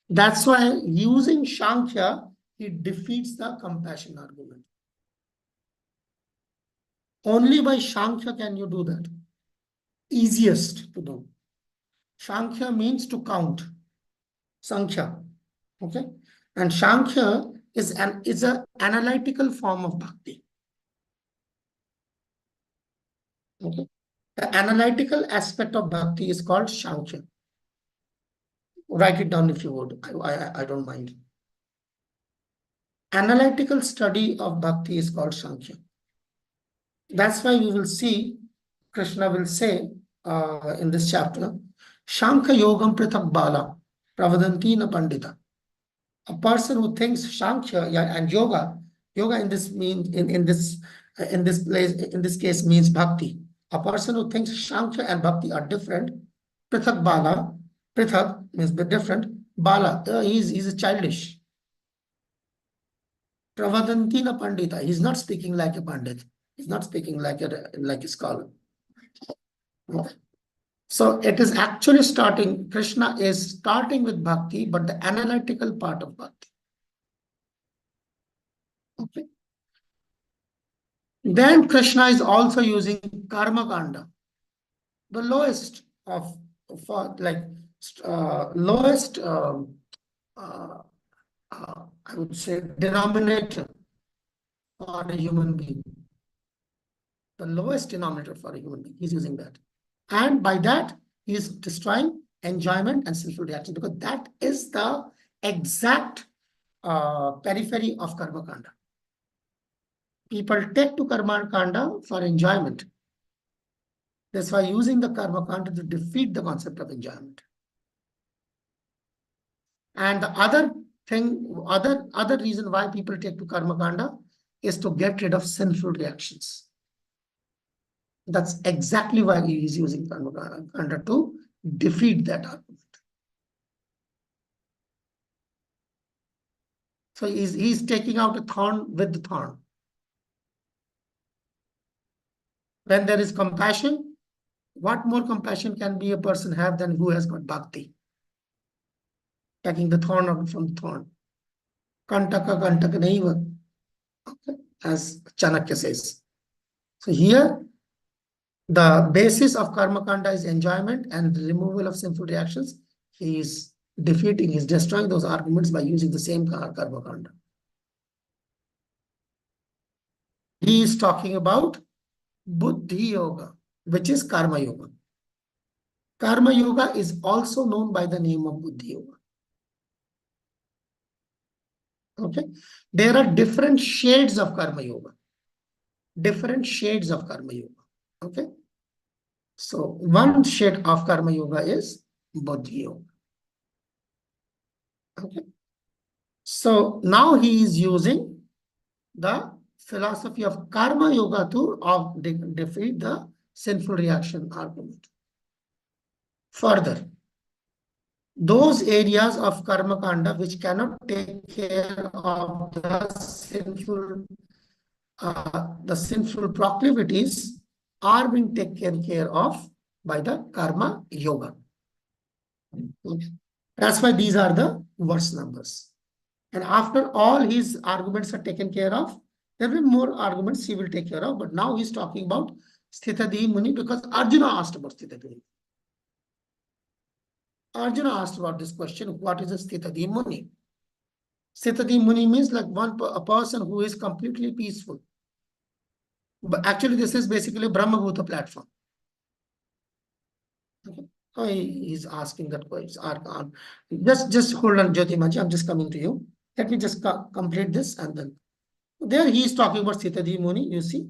That's why using Shankhya, it defeats the compassion argument. Only by Shankhya can you do that. Easiest to do. Shankhya means to count. Sankhya. Okay. And Shankhya is an analytical form of bhakti. Okay. The analytical aspect of bhakti is called Shankhya. Write it down if you would. I don't mind. Analytical study of bhakti is called Shankhya. That's why we will see, Krishna will say in this chapter, Shankha Yogam Prithak Bala Pravadanti na Pandita. A person who thinks Sankhya and yoga in this means in this case means bhakti. A person who thinks Sankhya and bhakti are different, Prithak Bala, Prithak means different. Bala, he's a childish. Pravadantina Pandita, he's not speaking like a Pandit. He's not speaking like a scholar. Okay. So it is actually starting, Krishna is starting with bhakti, but the analytical part of bhakti. Okay. Then Krishna is also using karma kanda, the lowest of lowest I would say denominator for a human being. The lowest denominator for a human being. He's using that. And by that, he is destroying enjoyment and sinful reaction, because that is the exact periphery of karma kanda. People take to karma kanda for enjoyment. That's why using the karma kanda to defeat the concept of enjoyment. And the other thing, other reason why people take to karma kanda is to get rid of sinful reactions. That's exactly why he is using karma kanda, to defeat that argument. So he's taking out a thorn with the thorn. When there is compassion, what more compassion can be a person have than who has got bhakti? Taking the thorn out from the thorn. Kantaka kantaka naiva. Okay. As Chanakya says. So here, the basis of karma kanda is enjoyment and the removal of sinful reactions. He is defeating, he's destroying those arguments by using the same karma kanda. He is talking about Buddhi Yoga, which is Karma Yoga. Karma Yoga is also known by the name of Buddhi Yoga. Okay. There are different shades of Karma Yoga. Different shades of Karma Yoga. Okay. So one shade of Karma Yoga is Buddhi Yoga. Okay. So now he is using the philosophy of Karma Yoga to defeat the sinful reaction argument. Further, those areas of karma kanda which cannot take care of the sinful proclivities are being taken care of by the karma yoga. Okay. That's why these are the verse numbers. And after all his arguments are taken care of, there will be more arguments he will take care of. But now he's talking about Sthitadi Muni, because Arjuna asked about Sthitadi Muni. Arjuna asked about this question, what is a Sthitadi Muni? Sthitadi Muni means like a person who is completely peaceful. But actually, this is basically Brahma Bhuta platform. Okay. So he's asking that question. Just hold on, Jyoti Maji, I'm just coming to you. Let me just complete this, and then there he is talking about Sthitadi Muni, you see.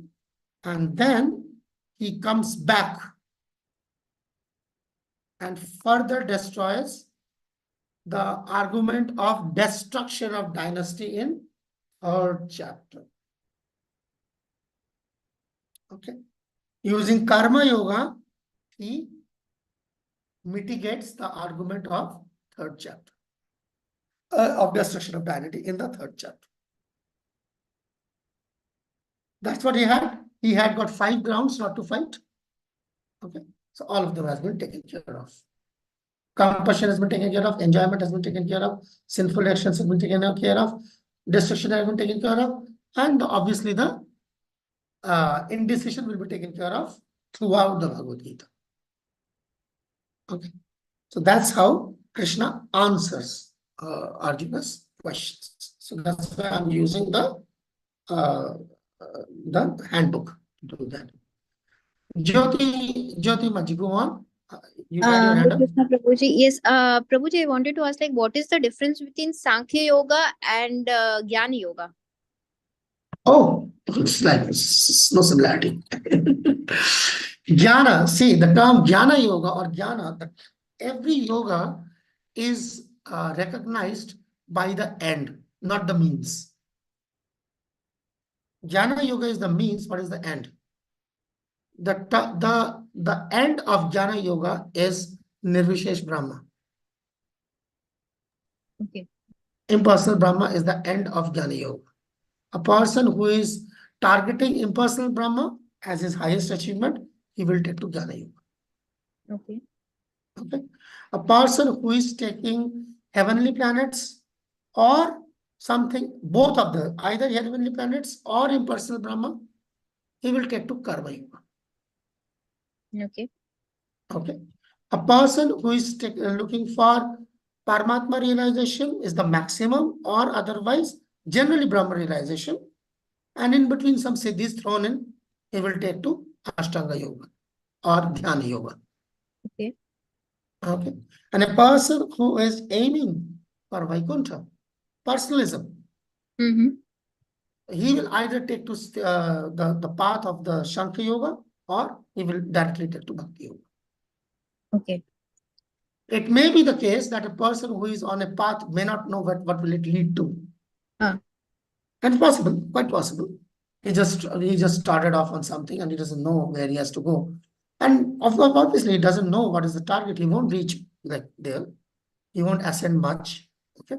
And then he comes back and further destroys the argument of destruction of dynasty in third chapter. Okay. Using Karma Yoga, he mitigates the argument of third chapter, of destruction of dynasty in the third chapter. That's what he had. He had got 5 grounds not to fight. Okay. So all of them has been taken care of. Compassion has been taken care of, enjoyment has been taken care of, sinful actions have been taken care of, destruction has been taken care of, and obviously the indecision will be taken care of throughout the Bhagavad Gita. Okay. So that's how Krishna answers Arjuna's questions. So that's why I'm using the handbook to do that. Jyoti Maji, go on. You had your hand up. Krishna Prabhuji. Yes, Prabhuji, I wanted to ask, like, what is the difference between Sankhya Yoga and Jnana Yoga? Oh, it's like no similarity. Jnana, see the term Jnana Yoga or Jnana, every yoga is recognized by the end, not the means. Jnana Yoga is the means. What is the end? The end of Jnana Yoga is Nirvishesh Brahma. Okay. Impersonal Brahma is the end of Jnana Yoga. A person who is targeting impersonal Brahma as his highest achievement, he will take to Jnana Yoga. Okay. Okay. A person who is taking heavenly planets or something, both of the, either heavenly planets or impersonal Brahma, he will take to Karma Yoga. Okay. Okay. A person who is looking for Paramatma realization is the maximum, or otherwise generally Brahma realization, and in between some siddhis thrown in, he will take to Ashtanga Yoga or Dhyana Yoga. Okay. Okay. And a person who is aiming for Vaikuntha, personalism, he will either take to the path of the Shankha Yoga, or he will directly take to Bhakti Yoga. Okay. It may be the case that a person who is on a path may not know what will it lead to. And possible, quite possible. He just started off on something and he doesn't know where he has to go. And obviously he doesn't know what is the target. He won't reach like there. He won't ascend much. Okay.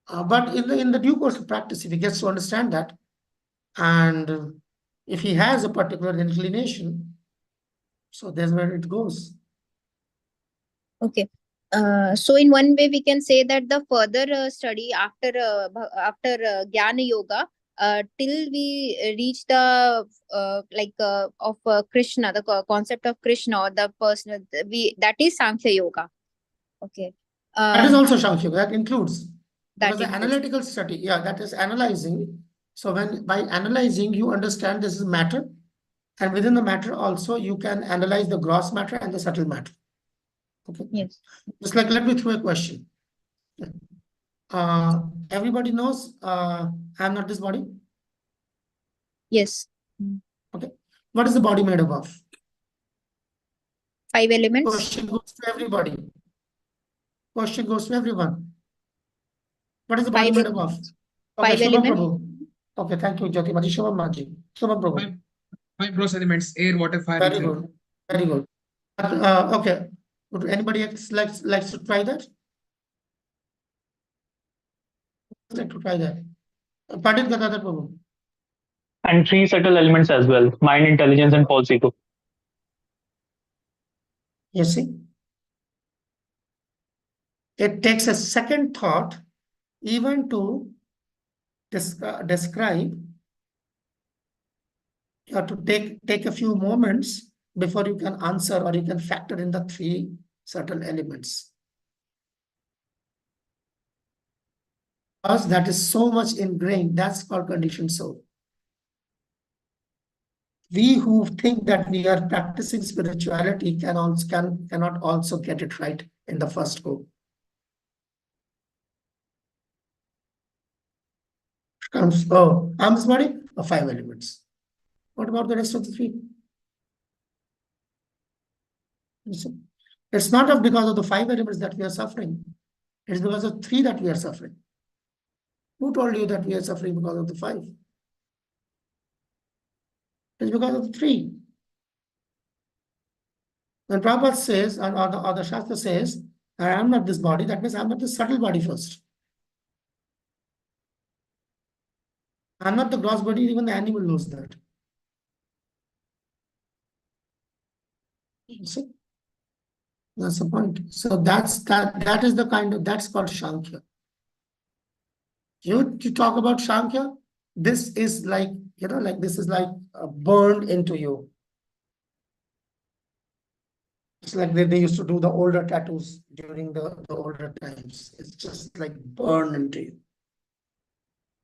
But in the due course of practice, if he gets to understand that, and if he has a particular inclination, so that's where it goes. Okay. So in one way we can say that the further study after Jnana Yoga till we reach the of Krishna, the concept of Krishna, or the person, that is Sankhya Yoga. Okay. That is also Shankha Yoga. That includes, That because the includes. analytical study, yeah, that is analyzing. So when by analyzing you understand this is matter, and within the matter also you can analyze the gross matter and the subtle matter. Okay. Yes. Just like, let me throw a question. Everybody knows I am not this body. Yes. Okay. What is the body made up of? 5 elements. Question goes to everybody. Question goes to everyone. What is the body 5 made up of? Okay, 5 Shubham elements. Prabhu. Okay, thank you, Jyoti Maji. Shubham Maji. Shubham Prabhu. Five gross elements: air, water, fire, Very and earth. good. Very good. Okay. Would anybody else likes to try that? Like to try that. Pandit Gadadhar Prabhu. And 3 subtle elements as well: mind, intelligence, and false ego. You see? It takes a second thought even to describe. You have to take a few moments before you can answer, or you can factor in the 3 subtle elements. Because that is so much ingrained, that's called conditioned soul. We who think that we are practicing spirituality cannot also get it right in the first go. Comes, oh, I'm this body, 5 elements. What about the rest of the 3? It's not because of the 5 elements that we are suffering. It's because of 3 that we are suffering. Who told you that we are suffering because of the 5? It's because of the 3. When Prabhupada says, or the Shastra says, I am not this body, that means I am not the subtle body first. I am not the gross body, even the animal knows that. See? That's the point. So that is the kind of, that's called Shankhya. You talk about Shankhya, this is like, this is like burned into you. It's like they used to do the older tattoos during the older times. It's just like burned into you.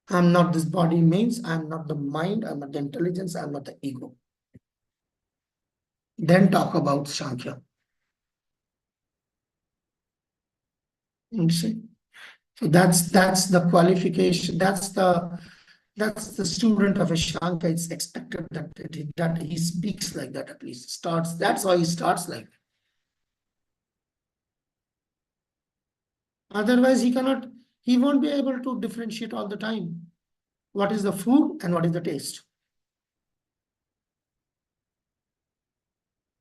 I'm not this body means I'm not the mind, I'm not the intelligence, I'm not the ego. Then talk about Shankhya. You see? So that's the qualification, that's the student of a Shankhya. It's expected that he speaks like that, at least starts. That's why he starts like that. Otherwise, he cannot he won't be able to differentiate all the time what is the food and what is the taste.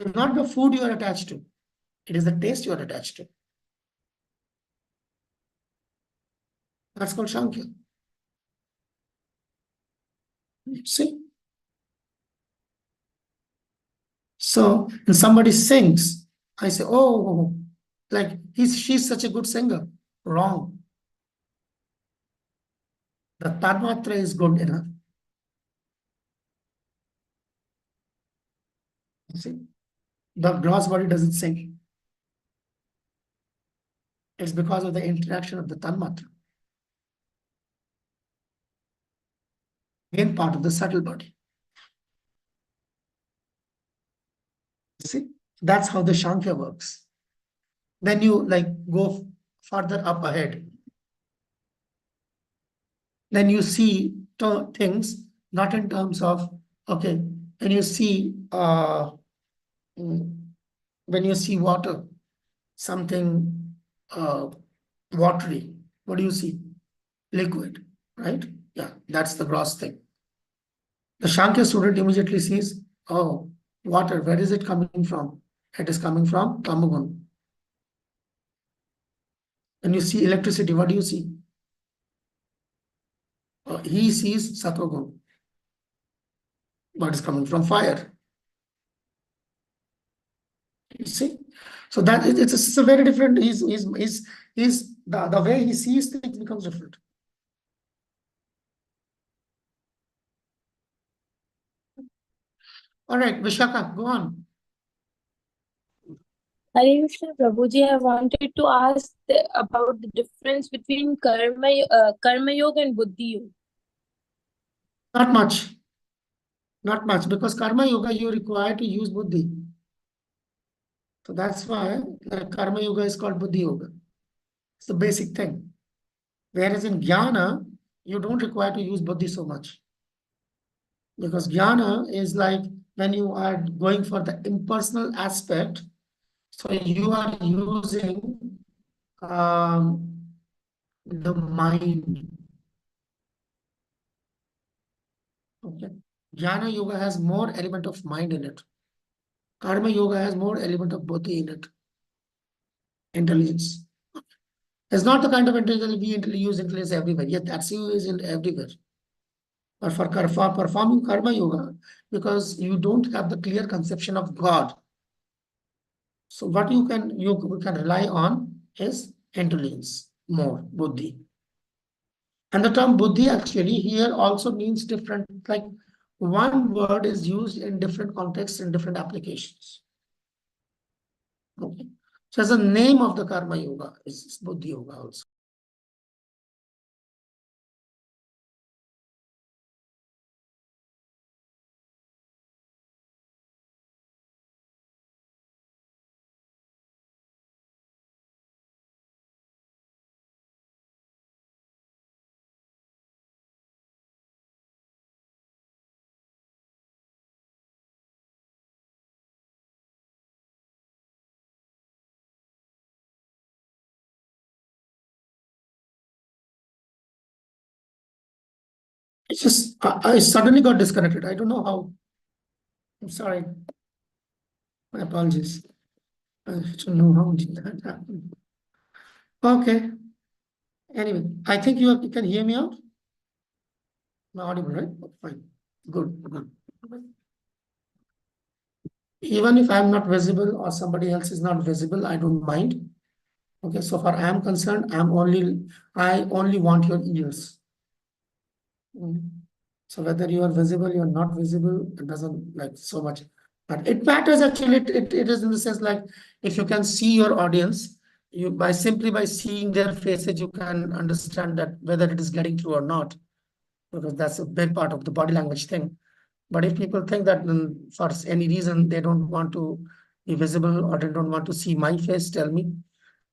It's not the food you are attached to, it is the taste you are attached to. That's called Shankya. See? So when somebody sings, I say, oh, like she's such a good singer. Wrong. The Tanmatra is good enough. You see? The gross body doesn't sing. It's because of the interaction of the Tanmatra. Main part of the subtle body. See? That's how the Shankya works. Then you like go further up ahead. Then you see things not in terms of, okay, when you see when you see water, something watery, what do you see? Liquid, right? Yeah, that's the gross thing. The Shankya student immediately sees, oh, water, where is it coming from? It is coming from Tamagun. When you see electricity, what do you see? He sees Satogun. What is coming from fire? You see? So that it's a very different, the way he sees things becomes different. All right, Vishaka, go on. Hare Krishna Prabhuji, I wanted to ask about the difference between karma yoga and buddhi yoga. Not much. Not much, because karma yoga you require to use buddhi. So that's why the karma yoga is called buddhi yoga. It's the basic thing. Whereas in jnana, you don't require to use buddhi so much. Because jnana is like when you are going for the impersonal aspect, so you are using the mind. Okay. Jnana yoga has more element of mind in it. Karma yoga has more element of buddhi in it. Intelligence. It's not the kind of intelligence we use intelligence everywhere. Yet that's used in everywhere. But for performing karma yoga, because you don't have the clear conception of God. So what you can rely on is intelligence, more buddhi. And the term buddhi actually here also means different, like one word is used in different contexts and different applications. Okay. So as a name of the karma yoga is buddhi yoga also. It's just, I suddenly got disconnected. I don't know how. I'm sorry. My apologies. I don't know how did that happen. Okay. Anyway, I think you can hear me out. I'm audible, right? Fine. Good, good. Even if I'm not visible or somebody else is not visible, I don't mind. Okay, so far I am concerned, I only want your ears. So whether you are visible, you are not visible, it doesn't like so much. But it matters actually, it is in the sense like if you can see your audience, you simply by seeing their faces, you can understand that whether it is getting through or not, because that's a big part of the body language thing. But if people think that for any reason they don't want to be visible or they don't want to see my face, tell me.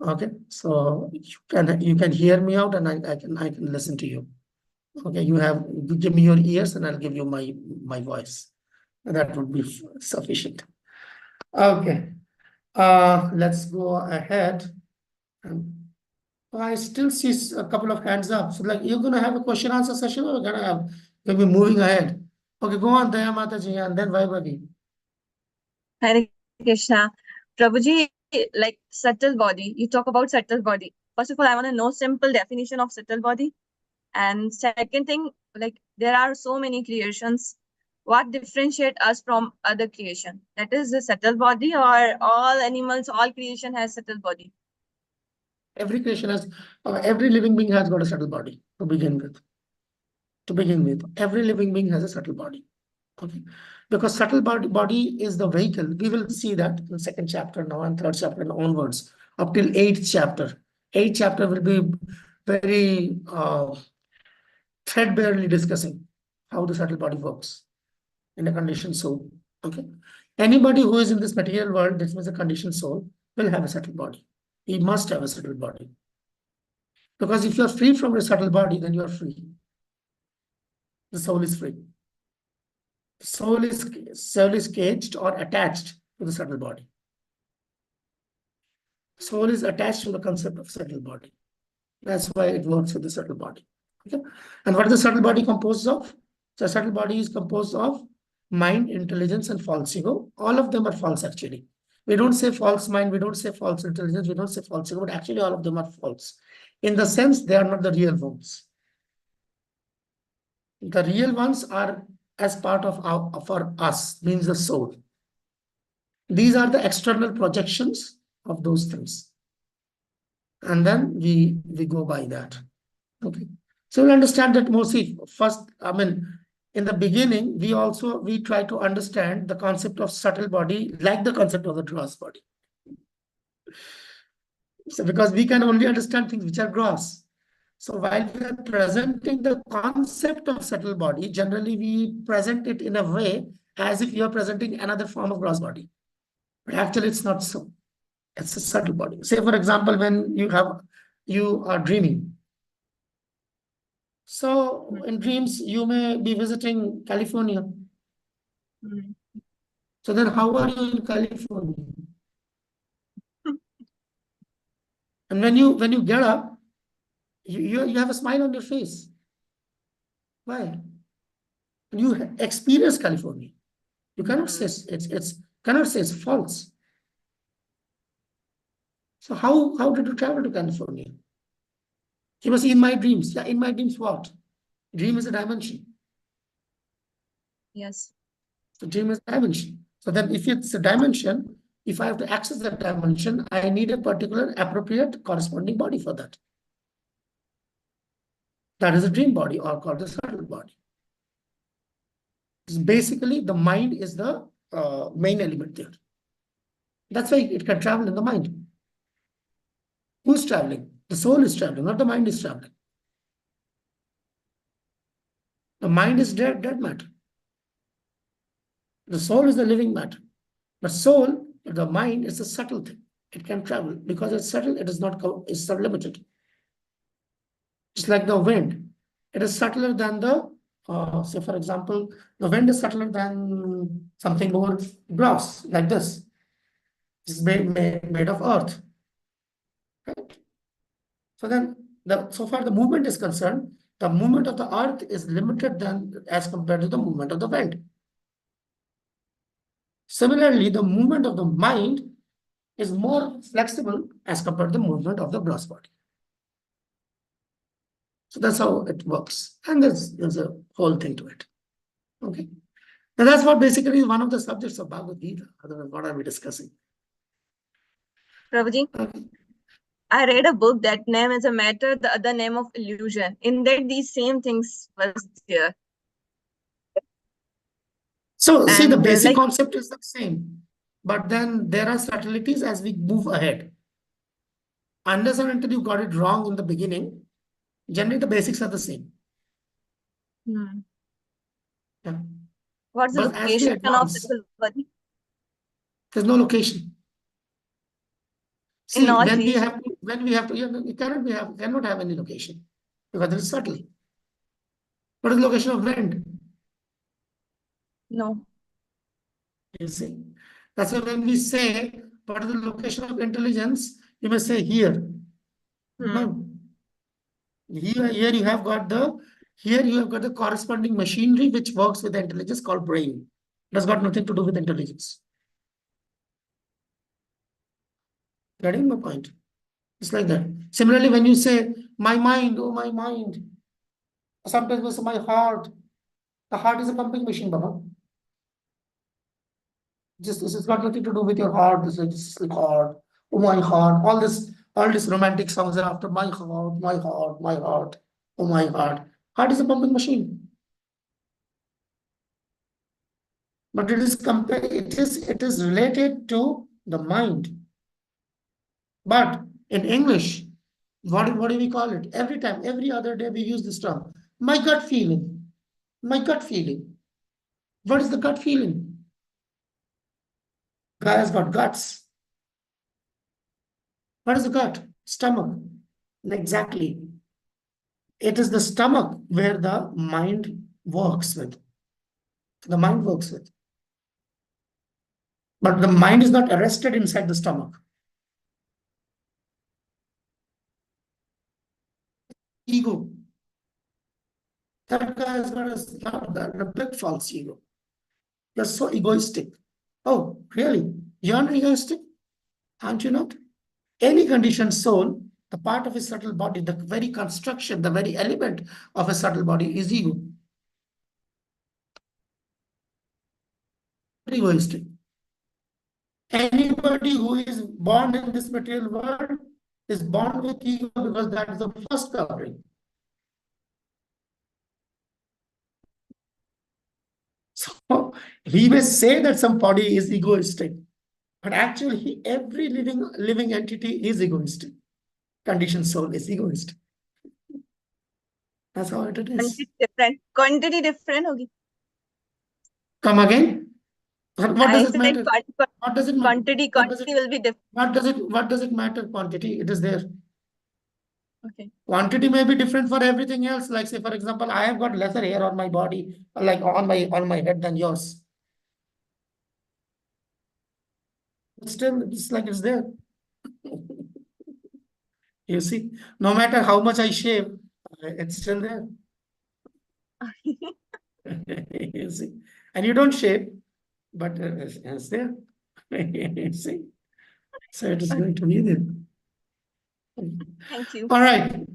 Okay, so you can hear me out and I can listen to you. Okay, you give me your ears and I'll give you my voice. That would be sufficient. Okay, let's go ahead. I still see a couple of hands up. So like you're gonna have a question answer session or we're gonna have we'll be moving ahead. Okay, go on, Daya Mataji, and then Vaibhavi. Hare Krishna. Prabhuji, like subtle body, you talk about subtle body. First of all, I want to know simple definition of subtle body. And second thing, like there are so many creations. What differentiate us from other creation? That is the subtle body, or all animals, all creation has subtle body? Every creation has, every living being has got a subtle body to begin with. To begin with, every living being has a subtle body. Okay, because subtle body is the vehicle. We will see that in second chapter now and third chapter and onwards up till eighth chapter. Eighth chapter will be very threadbarely discussing how the subtle body works in a conditioned soul. Okay, anybody who is in this material world, this means a conditioned soul, will have a subtle body. He must have a subtle body. Because if you are free from your subtle body, then you are free. The soul is free. The soul is caged or attached to the subtle body. Soul is attached to the concept of subtle body. That's why it works with the subtle body. Okay. And what is the subtle body composed of? The subtle body is composed of mind, intelligence, and false ego. All of them are false actually. We don't say false mind, we don't say false intelligence, we don't say false ego, but actually all of them are false. In the sense they are not the real ones. The real ones are as part of for us, means the soul. These are the external projections of those things. And then we go by that. Okay. So we'll understand that mostly first, I mean, in the beginning, we try to understand the concept of subtle body like the concept of the gross body. So because we can only understand things which are gross. So while we are presenting the concept of subtle body, generally we present it in a way as if you are presenting another form of gross body. But actually it's not so. It's a subtle body. Say for example, when you are dreaming. So in dreams, you may be visiting California. So then how are you in California? And when you get up, you have a smile on your face. Why? You experience California. You cannot say it's false. So how did you travel to California? He was in my dreams. Yeah, in my dreams what? Dream is a dimension. Yes. So dream is a dimension. So then if it's a dimension, if I have to access that dimension, I need a particular appropriate corresponding body for that. That is a dream body or called the subtle body. Basically, the mind is the main element there. That's why it can travel in the mind. Who's traveling? The soul is traveling, not the mind is traveling. The mind is dead matter. The soul is the living matter. But soul, the mind is a subtle thing. It can travel because it's subtle. It is not. It's sublimited. Just like the wind, it is subtler than the. Say for example, the wind is subtler than something more gross, like this. It's made of earth. Right? So then, so far the movement is concerned, the movement of the earth is limited than as compared to the movement of the wind. Similarly, the movement of the mind is more flexible as compared to the movement of the gross body. So that's how it works. And there's a whole thing to it. Okay. And that's what basically is one of the subjects of Bhagavad Gita. Otherwise, what are we discussing? Prabhuji, I read a book that name is a matter, the other name of illusion. In that these same things was there. So see, the And, basic like- concept is the same, but then there are subtleties as we move ahead. Unless and until you got it wrong in the beginning, generally the basics are the same. Yeah. What's the But as we location of advance, subtle body? there's no location. See, In all when we creation? have to, you cannot have any location because it is subtle. What is the location of wind? No. You see, that's why when we say what is the location of intelligence, you may say here. No. Here you have got the corresponding machinery which works with the intelligence called brain. That's got nothing to do with intelligence. Getting my point? It's like that. Similarly, when you say my mind, oh my mind, sometimes we say my heart. The heart is a pumping machine, Baba. Just this has got nothing to do with your heart. This is like heart, oh my heart. All these romantic songs are after my heart, my heart, my heart, oh my heart. Heart is a pumping machine. But it is related to the mind. But in English, what do we call it? Every time, every other day we use this term. My gut feeling. My gut feeling. What is the gut feeling? Guy has got guts. What is the gut? Stomach. Exactly. It is the stomach where the mind works with. The mind works with. But the mind is not arrested inside the stomach. Ego. That guy has got a big false ego. You're so egoistic. Oh, really? You're not egoistic? Aren't you not? Any conditioned soul, the part of a subtle body, the very construction, the very element of a subtle body is ego. Egoistic. Anybody who is born in this material world is born with ego because that is the first covering. So he may say that somebody is egoistic, but actually every living entity is egoistic. Conditioned soul is egoistic. That's how it is. Quantity different. Quantity different होगी. Come again? What does it matter? What does it matter? Quantity will be different. What does it matter? Quantity, it is there. Okay. Quantity may be different for everything else. Like say, for example, I have got lesser hair on my body, like on my head than yours. But still, it's like it's there. You see, no matter how much I shave, it's still there. You see, and you don't shave, but it's there. You see, so it is going to be there. Thank you. All right.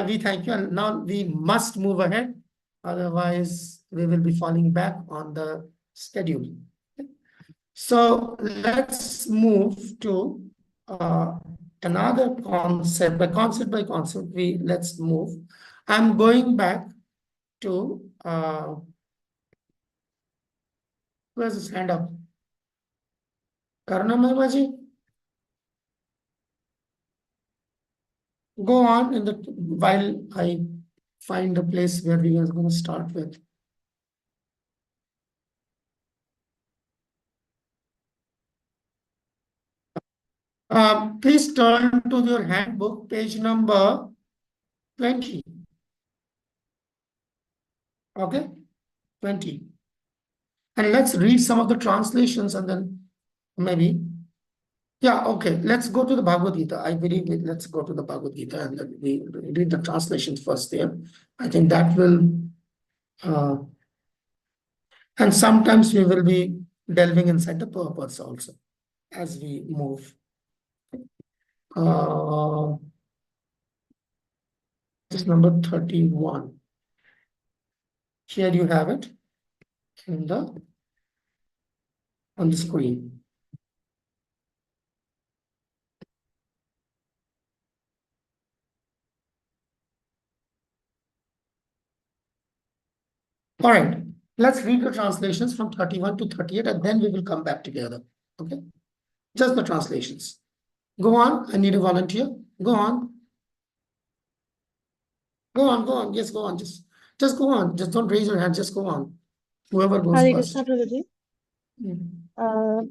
We thank you. And now we must move ahead. Otherwise, we will be falling back on the schedule. So let's move to another concept. By concept, let's move. I'm going back to where's his hand up? Karna Mahbaji? Go on while I find the place where we are going to start with. Please turn to your handbook, page number 20. Okay, 20. And let's read some of the translations and then maybe. Yeah, okay, let's go to the Bhagavad Gita. I believe let's go to the Bhagavad Gita and then we read the translations first there. I think that will, and sometimes we will be delving inside the purpose also as we move. This number 31. Here you have it on the screen. All right, let's read the translations from 31 to 38 and then we will come back together. Okay, just the translations. Go on. I need a volunteer. Go on. Go on. Go on. Yes, go on. Just go on. Just don't raise your hand. Just go on. Whoever goes Hare first. Krishna, Prabhuji.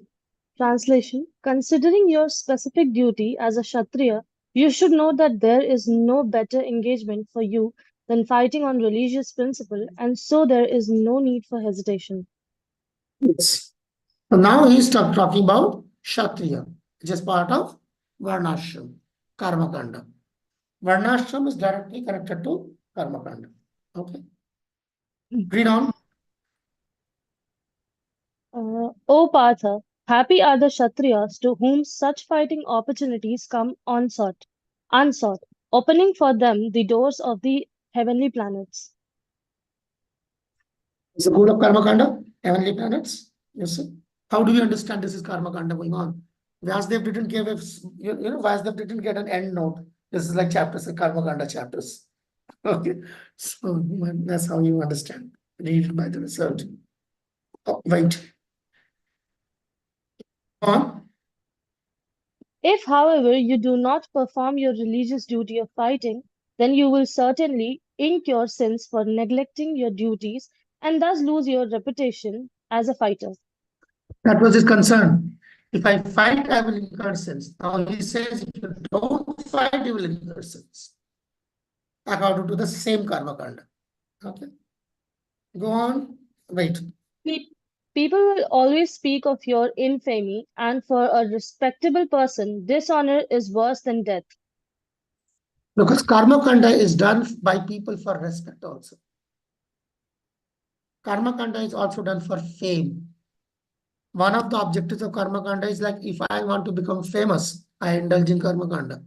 Translation. Considering your specific duty as a Kshatriya, you should know that there is no better engagement for you than fighting on religious principle, and so there is no need for hesitation. Yes. So now he's talking about Kshatriya, which is part of Varnashram, Karma Kanda. Varnashram is directly connected to karma kanda. Okay. Read on. O Partha, happy are the Kshatriyas to whom such fighting opportunities come unsought, opening for them the doors of the heavenly planets. It's the goal of karma kanda, heavenly planets. Yes, sir. How do we understand this is karma kanda going on? Vyasdev didn't give a, Vyasdev didn't get an end note. This is like chapters, karma kanda chapters. Okay. So that's how you understand. Read by the result. Oh, wait. On. If, however, you do not perform your religious duty of fighting, then you will certainly incur sins for neglecting your duties and thus lose your reputation as a fighter. That was his concern. If I fight, I will incur sins. Now he says, if you don't fight, you will incur sins. According to the same karma kanda. Okay. Go on. Wait. People will always speak of your infamy, and for a respectable person, dishonor is worse than death. Because karma kanda is done by people for respect also. Karma kanda is also done for fame. One of the objectives of karma kanda is like, if I want to become famous, I indulge in karma kanda.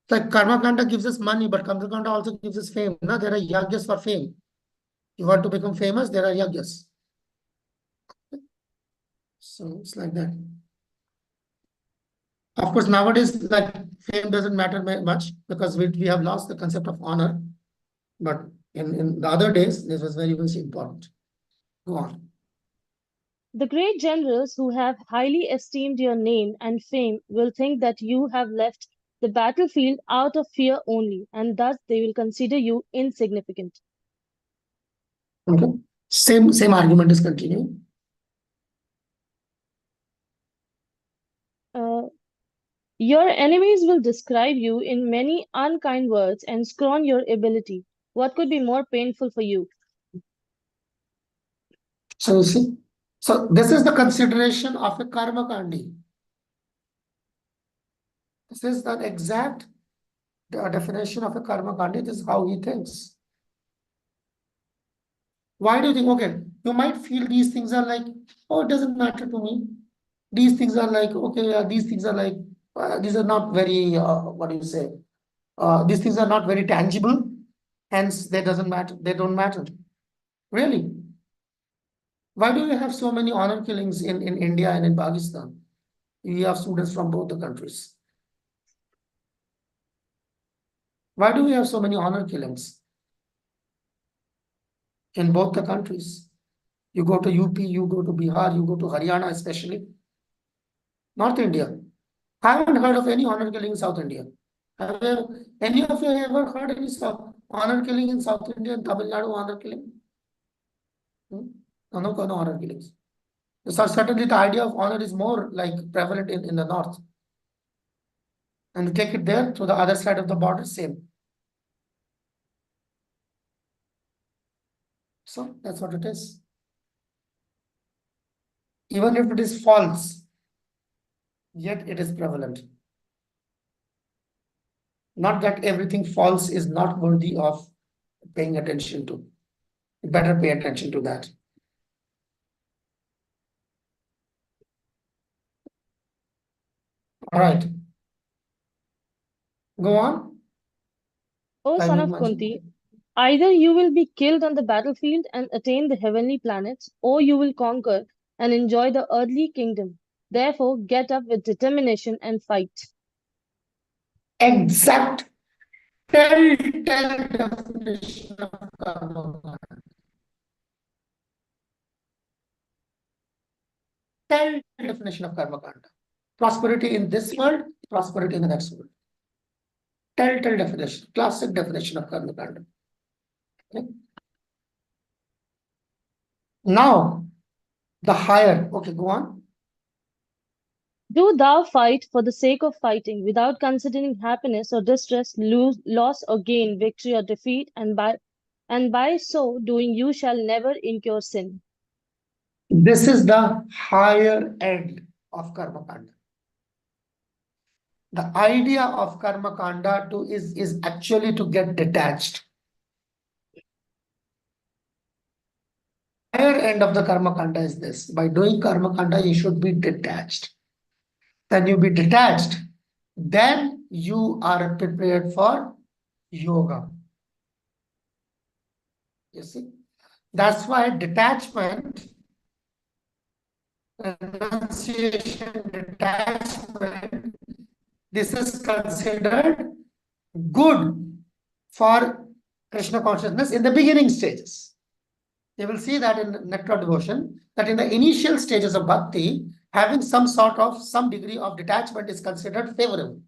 Like karma kanda gives us money, but karma kanda also gives us fame. No, there are yagyas for fame. You want to become famous, there are yagyas. So it's like that. Of course, nowadays, like fame doesn't matter much because we have lost the concept of honor. But in the other days, this was very, very important. Go on. The great generals who have highly esteemed your name and fame will think that you have left the battlefield out of fear only, and thus they will consider you insignificant. Okay. Same argument is continuing. Your enemies will describe you in many unkind words and scorn your ability. What could be more painful for you? So you see, so this is the consideration of a karma kandi. This is the exact definition of a karma kandi. This is how he thinks. Why do you think? Okay, you might feel these things are like, oh, it doesn't matter to me. These things are like, okay, these things are like, these are not very, what do you say? These things are not very tangible. Hence, they doesn't matter. They don't matter. Really? Why do we have so many honor killings in India and in Pakistan? We have students from both the countries. Why do we have so many honor killings in both the countries? You go to UP, you go to Bihar, you go to Haryana, especially North India. I haven't heard of any honor killing in South India. Have any of you ever heard any honor killing in South India and Tamil Nadu honor killing? No, no honor killings. So certainly the idea of honor is more like prevalent in the north. And you take it there to the other side of the border, same. So that's what it is. Even if it is false, yet it is prevalent. Not that everything false is not worthy of paying attention to. You better pay attention to that. All right. Go on. O son of Kunti, either you will be killed on the battlefield and attain the heavenly planets, or you will conquer and enjoy the earthly kingdom. Therefore, get up with determination and fight. Exact telltale definition of karma. Telltale definition of karma kanda. Prosperity in this world, prosperity in the next world. Telltale definition, classic definition of karma kanda. Okay. Now, the higher. Okay, go on. Do thou fight for the sake of fighting, without considering happiness or distress, loss or gain, victory or defeat, and by so doing you shall never incur sin. This is the higher end of karma kanda. The idea of karma kanda is actually to get detached. Higher end of the karma kanda is this. By doing karma kanda, you should be detached. Then you be detached, then you are prepared for yoga. You see, that's why detachment, renunciation, detachment, this is considered good for Krishna consciousness in the beginning stages. You will see that in nectar devotion, that in the initial stages of bhakti, having some degree of detachment is considered favorable.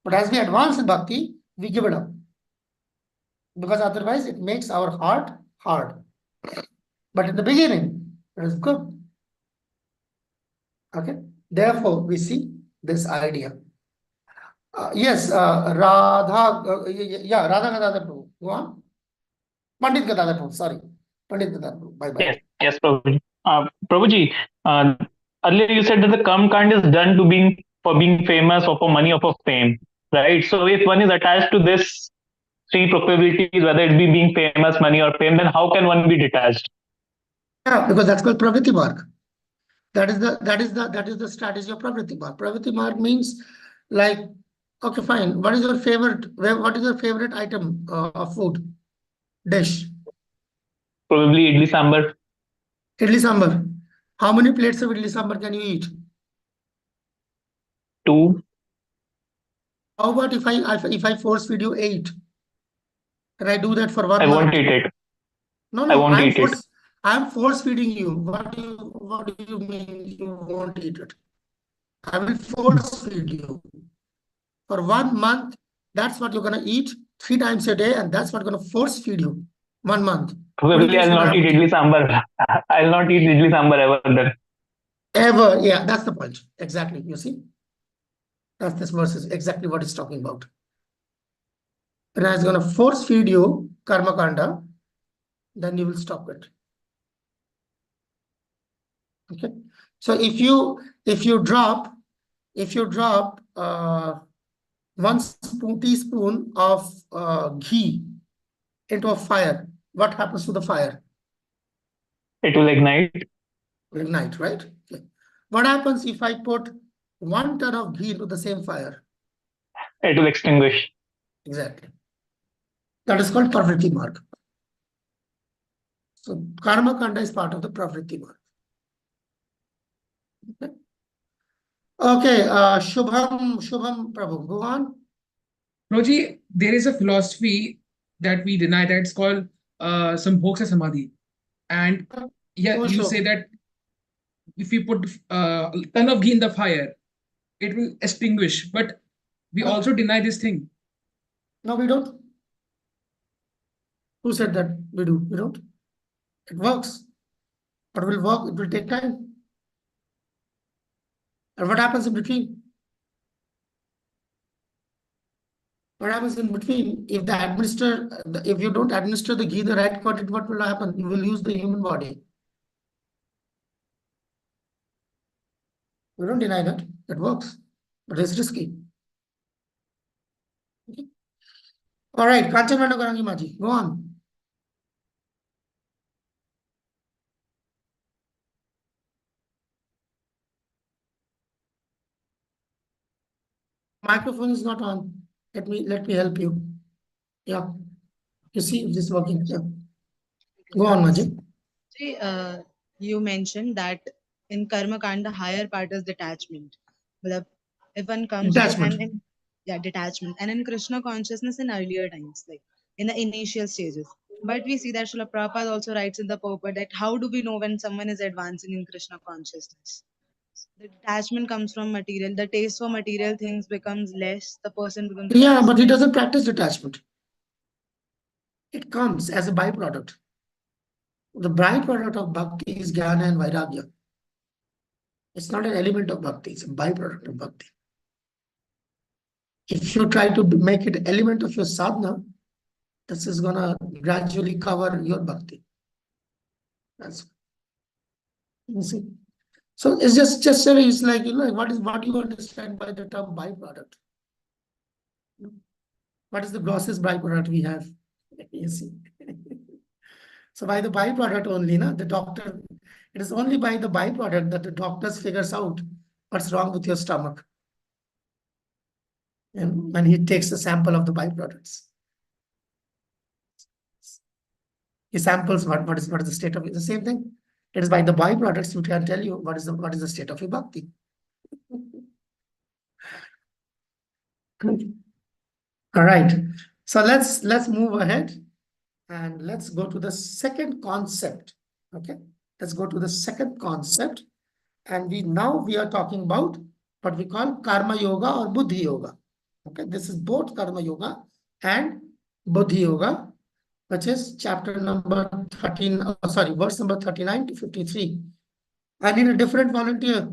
But as we advance in bhakti, we give it up. Because otherwise it makes our heart hard. But in the beginning, it is good. Okay. Therefore, we see this idea. Yes, Radha, yeah, Radha Gadadhar Prabhu. Go on. Pandit Gadadhar Prabhu, sorry. Pandit Gadadhar Prabhu. Bye bye. Yes, Prabhuji. Prabhuji, earlier you said that the karma kind is done to being famous or for money or for fame, right? So if one is attached to this three proclivities, whether it be being famous, money, or fame, then how can one be detached? Yeah, because that's called Pravritti Marg. That is the strategy of Pravritti Marg. Pravritti Marg means like, okay, fine. What is your favorite item of food? Dish? Probably idli sambar. Idli sambar. How many plates of idli sambar can you eat? 2. How about if I force feed you 8? Can I do that for 1 I month? won't eat it. No, I won't eat it. I'm force feeding you. What do you mean you won't eat it? I will force feed you. For 1 month, that's what you're gonna eat 3 times a day, and that's what I'm gonna force feed you. 1 month. Probably I'll not eat idli sambar. I'll not eat idli sambar ever then. Ever, yeah, that's the point. Exactly. You see? That's this verse is exactly what it's talking about. When I was gonna force feed you karma kanda, then you will stop it. Okay. So if you drop 1 teaspoon of ghee into a fire, what happens to the fire? It will ignite. Ignite, right? Okay. What happens if I put 1 ton of ghee into the same fire? It will extinguish. Exactly. That is called Pravritti Marg. So karma kanda is part of the Pravritti Marg. Okay, Shubham Prabhu, go on. Prabhuji, there is a philosophy that we deny that it's called Sambhoksa Samadhi. And yeah, you say that if you put a ton of ghee in the fire, it will extinguish. But we also deny this thing. No, we don't. Who said that we do? We don't. It works. But it will work, it will take time. And what happens in between? What happens in between? If you don't administer the ghee the right quantity, what will happen? You will use the human body. We don't deny that. It works. But it's risky. Okay. All right, Kanchan Karangi Maji, go on. Microphone is not on. Let me help you. Yeah. You see if this is working. Yeah. Go on, Maji. You mentioned that in Karma Kanda, higher part is detachment. If one comes detachment. Detachment. And in Krishna consciousness in earlier times, like in the initial stages. But we see that Srila Prabhupada also writes in the purport that how do we know when someone is advancing in Krishna consciousness? The detachment comes from material. The taste for material things becomes less. The person becomes. Yeah, but he doesn't practice detachment. It comes as a byproduct. The byproduct of bhakti is jnana and vairagya. It's not an element of bhakti, it's a byproduct of bhakti. If you try to make it an element of your sadhana, this is gonna gradually cover your bhakti. That's you see. So it's it's like, what do you understand by the term byproduct? What is the grossest byproduct we have? You see. So by the byproduct only, the doctor, it is only by the byproduct that the doctors figures out what's wrong with your stomach. And when he takes a sample of the byproducts. He samples what is the state of it. The same thing. It is by the byproducts you can tell you what is the state of your bhakti. All right. So let's move ahead and let's go to the second concept. Okay. Let's go to the second concept. And we are talking about what we call karma yoga or buddhi yoga. Okay. This is both karma yoga and buddhi yoga, which is chapter number 13, verse number 39 to 53. I need a different volunteer.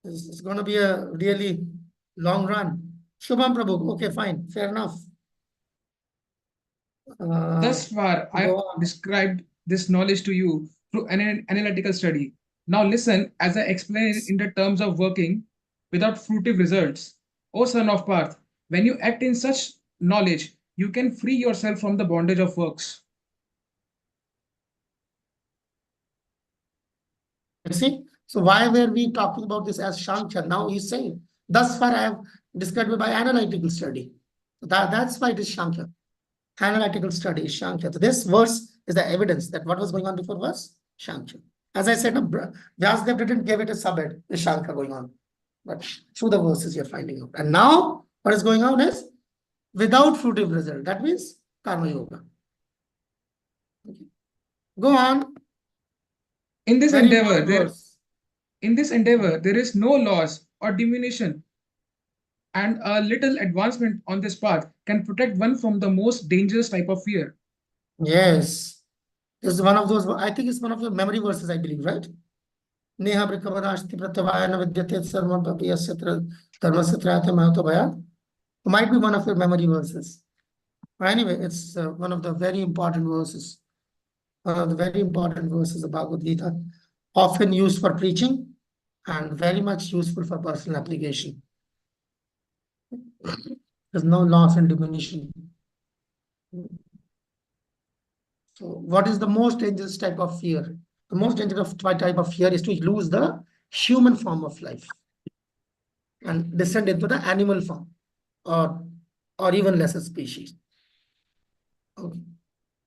This is going to be a really long run. Shubham Prabhu. Okay, fine. Fair enough. Thus far, I have described this knowledge to you through an analytical study. Now listen as I explain it in the terms of working without fruitive results. O son of Parth, when you act in such knowledge, you can free yourself from the bondage of works. You see? So why were we talking about this as Shankhya? Now he's saying, thus far I have described it by analytical study. That's why it is Shankhya. Analytical study is Shankhya. So this verse is the evidence that what was going on before was Shankhya. As I said, Vyasdev didn't give it a subhead, the Shankhya going on. But through the verses you're finding out. And now what is going on is without fruitive result. That means Karma Yoga. Okay. Go on. In this endeavor, there is no loss or diminution, and a little advancement on this path can protect one from the most dangerous type of fear. Yes. This is one of those, I think it's one of your memory verses, I believe, right? Neha Brikavadashti Pratyavayana Vidyate Sarvam Papiyasya Dharmasya Trayate Mahato Bhaya. It might be one of your memory verses. Anyway, it's one of the very important verses. The very important verses of Bhagavad Gita, often used for preaching and very much useful for personal application. There's no loss and diminution. So what is the most dangerous type of fear? The most dangerous type of fear is to lose the human form of life and descend into the animal form or even lesser species. Okay.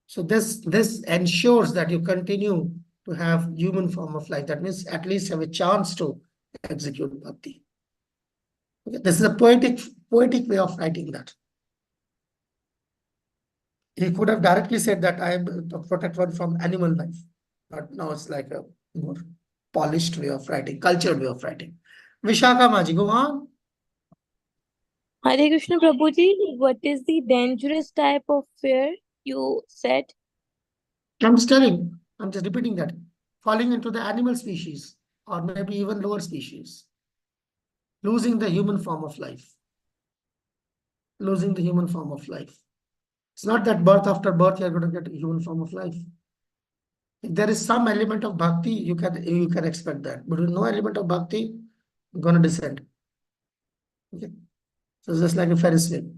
So this ensures that you continue to have human form of life. That means at least have a chance to execute bhakti. Okay. This is a poetic way of writing that. He could have directly said that I am to protect one from animal life. But now it's like a more polished way of writing, cultured way of writing. Vishaka Maji, go on. Hare Krishna Prabhuji, what is the dangerous type of fear you said? I'm just telling, I'm just repeating that. Falling into the animal species or maybe even lower species. Losing the human form of life. Losing the human form of life. It's not that birth after birth you're going to get a human form of life. If there is some element of bhakti, you can expect that. But with no element of bhakti, you're going to descend. Okay. So it's just like a Ferris wheel.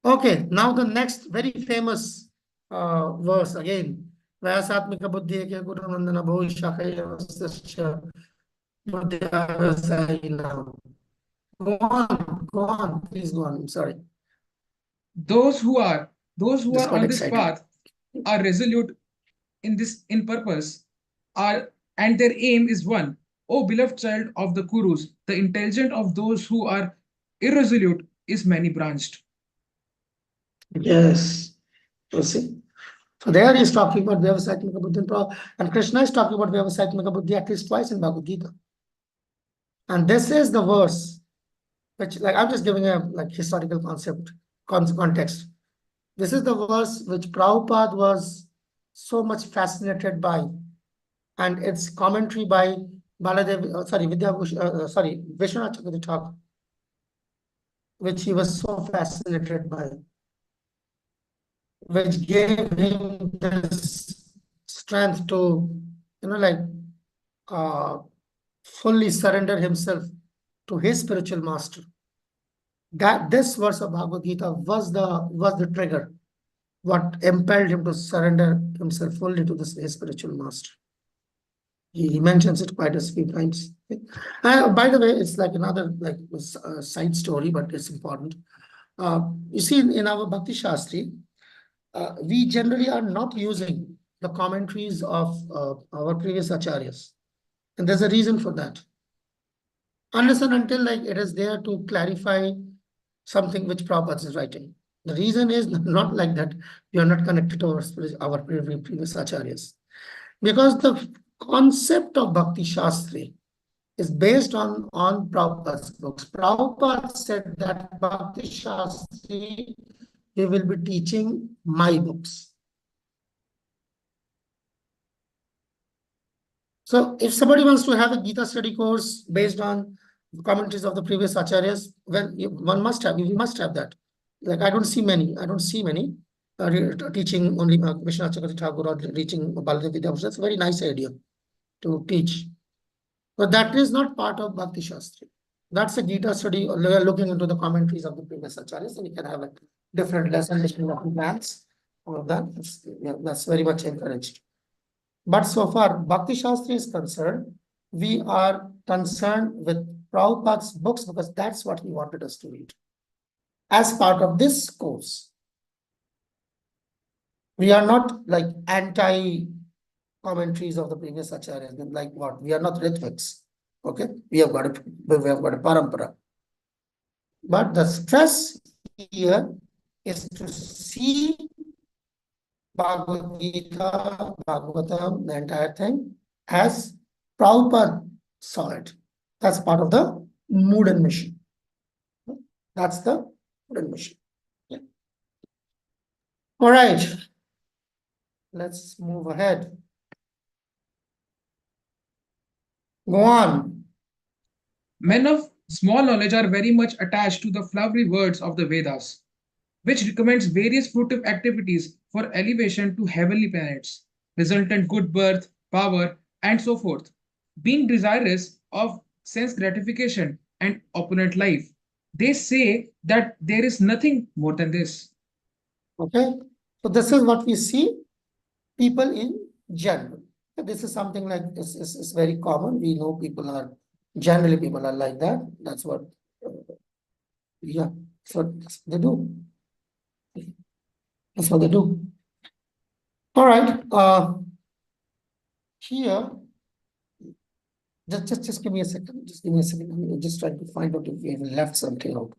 Okay, now the next very famous verse again. Vyasatmika buddhi ke guru nandana bhuvishakaya now. Go on, please go on. I'm sorry. Those who are on this path are resolute in purpose, and their aim is one. O beloved child of the Kurus, the intelligent of those who are irresolute is many branched. Yes. You see. So there he is talking about Vyavasatmika buddhi, and Krishna is talking about Vyavasatmika buddhi at least twice in Bhagavad Gita. And this is the verse which, like, I'm just giving a historical context. This is the verse which Prabhupada was so much fascinated by, and its commentary by Vishwanath Chakravarti Thakur, which he was so fascinated by, which gave him this strength to, fully surrender himself to his spiritual master. That this verse of Bhagavad Gita was the trigger, what impelled him to surrender himself fully to his spiritual master. He mentions it quite a few times. By the way, it's like another side story, but it's important. You see, in our Bhakti Shastri, we generally are not using the commentaries of our previous acharyas. And there's a reason for that. Unless and until it is there to clarify something which Prabhupada is writing. The reason is not like that we are not connected to our previous acharyas. Because the concept of Bhakti Shastri is based on Prabhupada's books. Prabhupada said that Bhakti Shastri, he will be teaching my books. So if somebody wants to have a Gita study course based on commentaries of the previous acharyas, well, we must have that. Like I don't see many teaching only Vishwanath Chakravarti Thakur or teaching Baladev Vidyabhushan. That's a very nice idea to teach. But that is not part of Bhakti Shastri. That's a Gita study, looking into the commentaries of the previous acharyas, and you can have a different lesson, different plans. All of that, that's very much encouraged. But so far, Bhakti Shastri is concerned, we are concerned with Prabhupada's books because that's what he wanted us to read. As part of this course, we are not like anti-commentaries of the previous acharyas. Like what? We are not Ritvaks. Okay, we have got a parampara. But the stress here is to see Bhagavad Gita, Bhagavatam, the entire thing, as Prabhupada saw it. That's part of the mood and mission. That's the mood and mission. Yeah. All right. Let's move ahead. Go on. Men of small knowledge are very much attached to the flowery words of the Vedas, which recommends various fruitive activities for elevation to heavenly planets, resultant good birth, power, and so forth. Being desirous of sense gratification and opulent life, they say that there is nothing more than this. Okay, so this is what we see people in general. This is something like this is very common. We know people are like that. That's what, yeah, so they do. That's what they do. All right. Here, just give me a second. Just give me a second. I'm just trying to find out if we have left something out.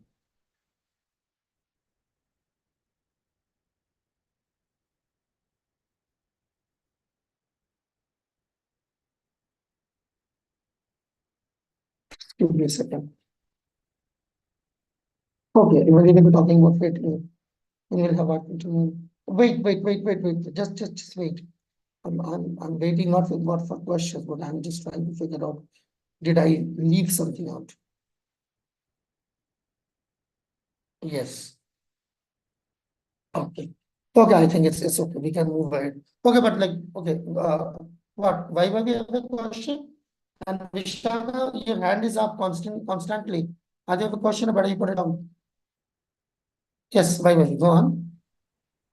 Just give me a second. Okay, we're going to be talking about it. We will have our wait. Just wait. I'm waiting not for questions, but I'm just trying to figure out, did I leave something out? Yes. Okay. Okay, I think it's okay. We can move ahead. Okay, but what? Why we have a question? And Vishaka, your hand is up constantly. I have a question, but you put it down. Yes, why go on.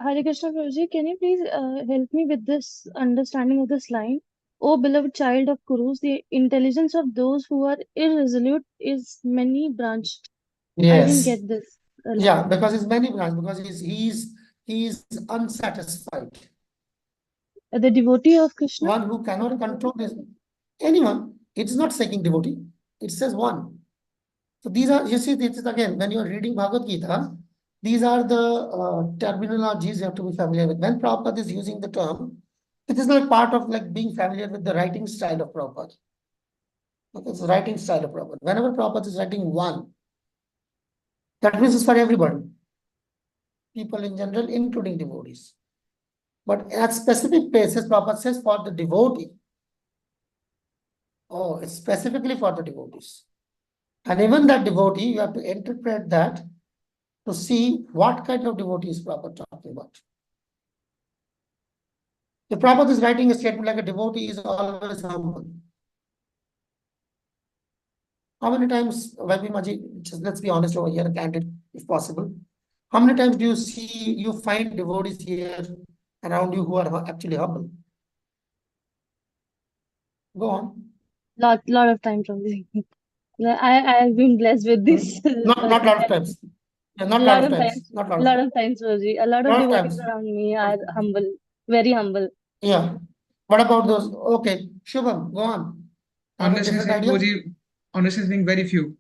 Hare Krishna Prabhuji, can you please help me with this understanding of this line? O beloved child of Kurus, the intelligence of those who are irresolute is many branched. I didn't Yes. get this line. Yeah, because it's many branches, because he's unsatisfied. The devotee of Krishna? One who cannot control anyone. It's not saying devotee. It says one. So these are, you see, this is again, when you're reading Bhagavad Gita, these are the terminologies you have to be familiar with. When Prabhupada is using the term, it is not part of being familiar with the writing style of Prabhupada. Okay, it's the writing style of Prabhupada. Whenever Prabhupada is writing one, that means it's for everybody. People in general, including devotees. But at specific places, Prabhupada says for the devotee. Oh, it's specifically for the devotees. And even that devotee, you have to interpret that to see what kind of devotee is Prabhupada talking about. If Prabhupada is writing a statement like a devotee is always humble, How many times, Vaibhi Maji, just let's be honest over here, candid, if possible. How many times do you find devotees here around you who are actually humble? Go on. Lot of time, Prabhuji. I've been blessed with this. Not lot of times. Yeah, not lot Lot of of times. times. Not lot of Lot times. of times, Prabhuji. A lot of Lot of devotees times. around me are humble, very humble. Yeah. What about those? Okay, Shubham, go on. Have a Honestly different saying, idea? Prabhuji, honestly saying, very few.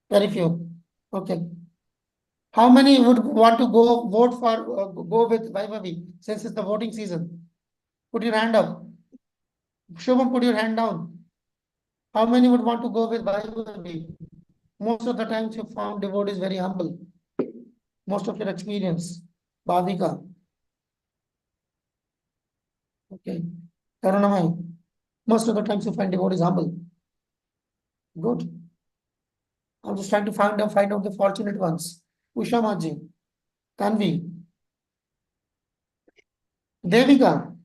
Very few. Okay. How many would want to go vote for, go with Vaibhavi since it's the voting season? Put your hand up. Shubham, put your hand down. How many would want to go with Vaibhavi? Most of the times you found devotees very humble. Most of your experience. Bhavika. Okay. Karunamai. Most of the times you find devotees humble. Good. I'm just trying to find out the fortunate ones. Usha Maji, Tanvi, Devika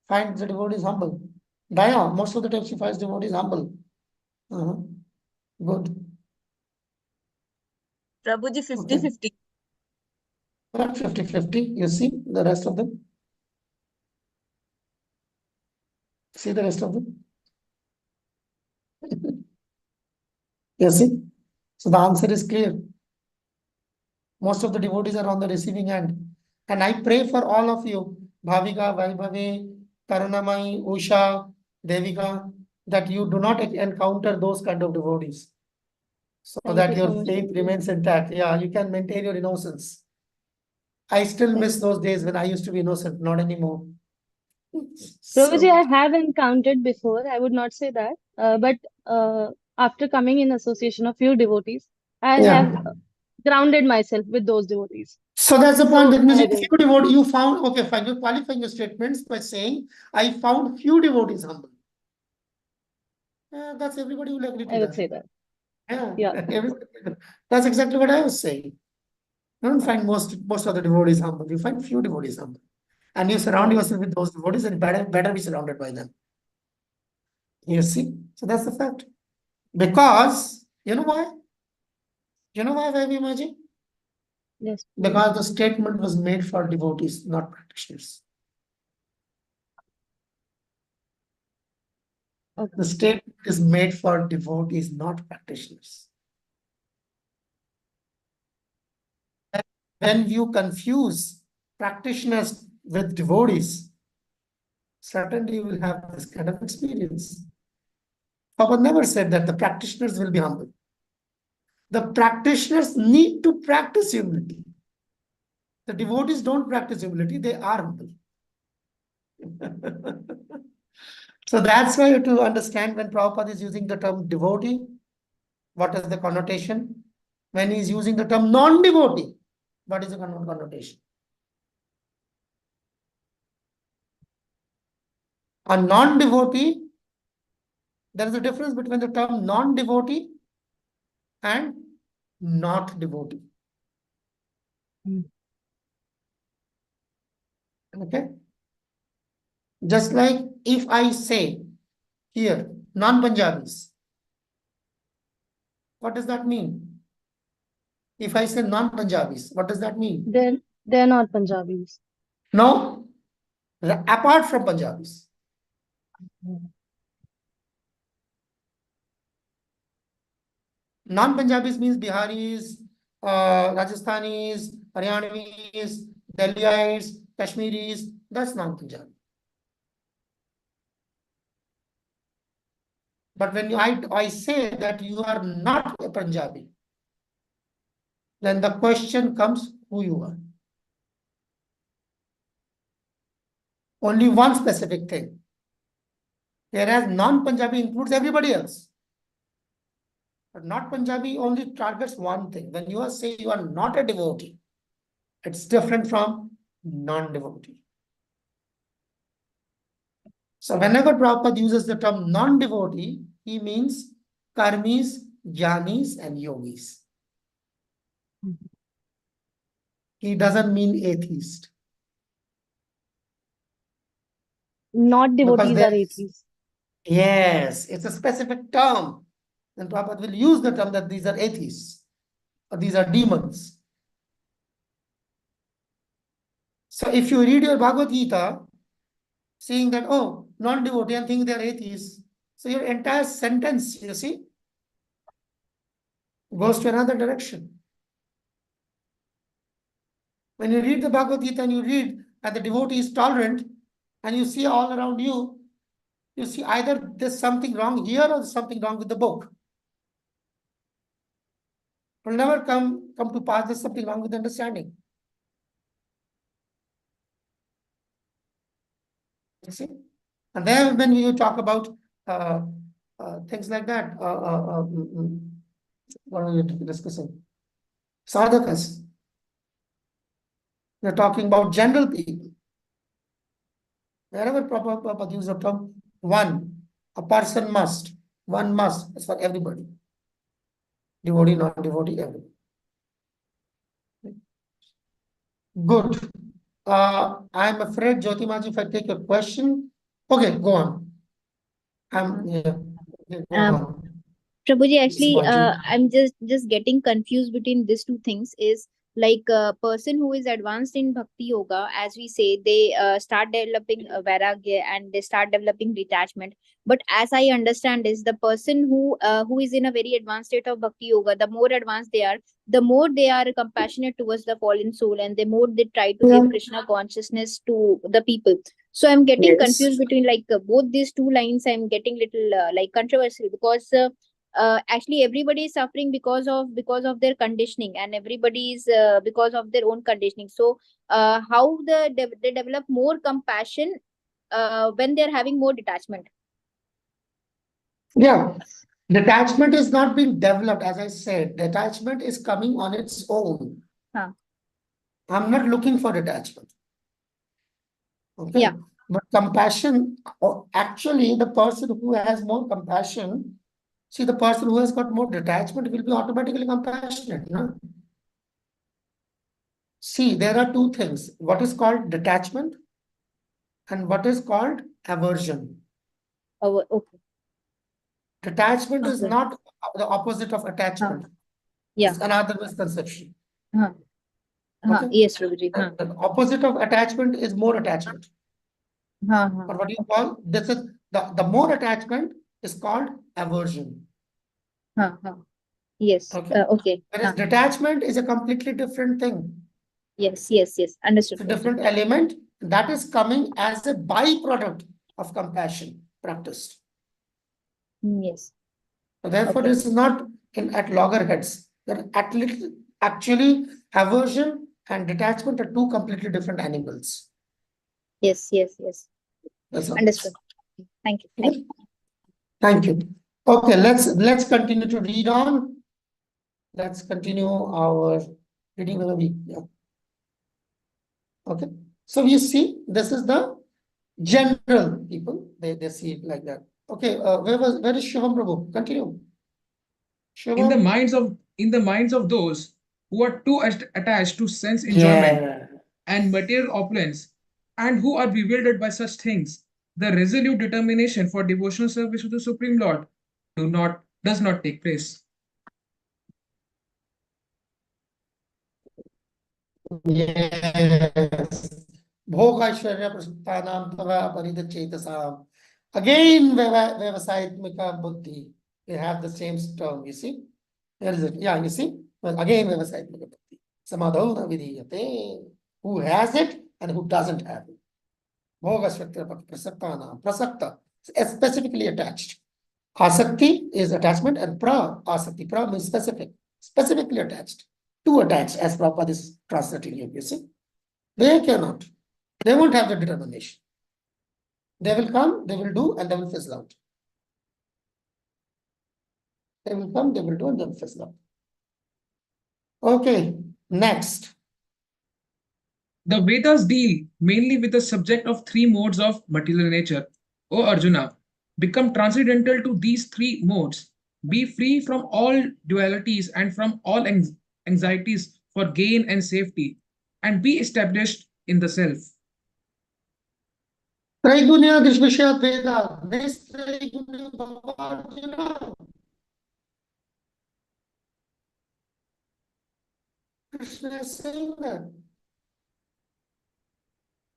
finds the devotees humble. Daya, most of the time she finds devotees humble. Good. Prabhuji, Okay. 50-50. Not 50-50. You see the rest of them? See the rest of them? You see? So the answer is clear. Most of the devotees are on the receiving end. And I pray for all of you, Bhavika, Vaibhavi, Karunamai, Usha, Devika, that you do not encounter those kind of devotees. So Thank that you your so much, faith Prabhuji. remains intact. Yeah, you can maintain your innocence. I still miss those days when I used to be innocent, not anymore. Prabhuji, So, I have encountered before. I would not say that. But after coming in association of few devotees, I have yeah. grounded myself with those devotees. So that's the point. So That means I if don't. few devotees you found, okay, fine. You're qualifying your statements by saying, I found few devotees humble. That's everybody will agree to I would that. say that. Yeah, Yeah. that's exactly what I was saying. You don't find most of the devotees humble. You find few devotees humble. And you surround Yeah. yourself with those devotees and better be surrounded by them. You see? So that's the fact. Because, you know why? You know why, Vaibhi Maji? Yes. Because the statement was made for devotees, not practitioners. Okay. The statement is made for devotees, not practitioners. When you confuse practitioners with devotees, certainly you will have this kind of experience. Papa never said that the practitioners will be humble. The practitioners need to practice humility. The devotees don't practice humility, they are humble. So that's why to understand when Prabhupada is using the term devotee, what is the connotation? When he is using the term non-devotee, what is the connotation? A non-devotee, there is a difference between the term non-devotee and not devotee. Okay? Just like if I say here, non-Punjabis, what does that mean? If I say non-Punjabis, what does that mean? They're not Punjabis. No, apart from Punjabis. Non-Punjabis means Biharis, Rajasthanis, Haryanvis, Delhiites, Kashmiris. That's non-Punjabi. But when I say that you are not a Punjabi, then the question comes who you are. Only one specific thing. Whereas non-Punjabi includes everybody else. But not Punjabi only targets one thing. When you are saying you are not a devotee, it's different from non-devotee. So whenever Prabhupada uses the term non-devotee, he means karmis, jnanis, and yogis. He doesn't mean atheist. Not Because devotees are atheists. yes, it's a specific term. then Prabhupada will use the term that these are atheists or these are demons. So if you read your Bhagavad Gita, saying that, oh, non-devotee and think they are atheists, so your entire sentence, you see, goes to another direction. When you read the Bhagavad Gita and you read that the devotee is tolerant, and you see all around you, you see either there's something wrong here or there's something wrong with the book. It will never come to pass, there's something wrong with understanding. You see? And then when you talk about things like that, what are we discussing? Sadhakas. We're talking about general people. Wherever Prabhupada uses the term one, a person must, one must, it's for everybody. Devotee, non-devotee, everybody. Good. I'm afraid, Jyotimaji, if I take your question. Okay, go on. Yeah. Okay, go on. Prabhuji, actually, Shivaji. I'm just getting confused between these two things. Is like a person who is advanced in bhakti yoga, as we say, they start developing vairagya and they start developing detachment. But as I understand, is the person who is in a very advanced state of bhakti yoga, the more advanced they are, the more they are compassionate towards the fallen soul, and the more they try to give Krishna consciousness to the people. So I'm getting confused between like both these two lines. I'm getting little like controversial because. Actually everybody is suffering because of their conditioning, and everybody is because of their own conditioning. So how they develop more compassion when they're having more detachment. Yeah. Detachment is not being developed, as I said. Detachment is coming on its own. I'm not looking for detachment. Okay. Yeah. But compassion, actually, the person who has more compassion, see, the person who has got more detachment will be automatically compassionate. No? See, there are two things. What is called detachment and what is called aversion. Oh, okay. Detachment is not the opposite of attachment. Yeah. It's another misconception. Okay. Yes, Prabhuji. The opposite of attachment is more attachment. Or what do you call this? Is the more attachment is called aversion. Yes. Okay. Okay. Whereas detachment is a completely different thing. Yes. Understood. It's a different element that is coming as a byproduct of compassion practiced. Yes. So therefore, this is not at loggerheads. That actually aversion and detachment are two completely different animals. Yes. That's all. Understood. Thank you. Thank you. Okay, let's continue to read on. Let's continue our reading of the week. Yeah. Okay. So you see, this is the general people. They see it like that. Okay. Where is Shivam Prabhu? Continue. Shivam. In the minds of those who are too attached to sense enjoyment and material opulence, and who are bewildered by such things, the resolute determination for devotional service to the Supreme Lord does not take place. Yes. Bhogaishwarya prasuttanam tava paridachaitasam. Again, Vyavasayatmika buddhi. They have the same term, you see. Where is it? Yeah, you see. Well, again, Vyavasayatmika buddhi. Samadhauna vidhiyate. Who has it and who doesn't have it. Bhogaishwarya prasuttanam. Prasakta. Specifically attached. Asakti is attachment and asakti. Pra means specific. Specifically attached. Too attached, as Prabhupada is translating here, you see. They cannot. They won't have the determination. They will come, they will do, and they will fizzle out. They will come, they will do, and they will fizzle out. Okay, next. The Vedas deal mainly with the subject of three modes of material nature. O Arjuna, become transcendental to these three modes. Be free from all dualities and from all anxieties for gain and safety, and be established in the self. Traigunya Dishvishya Veda. Next Traigunya Bhava Arjuna. Krishna is saying that.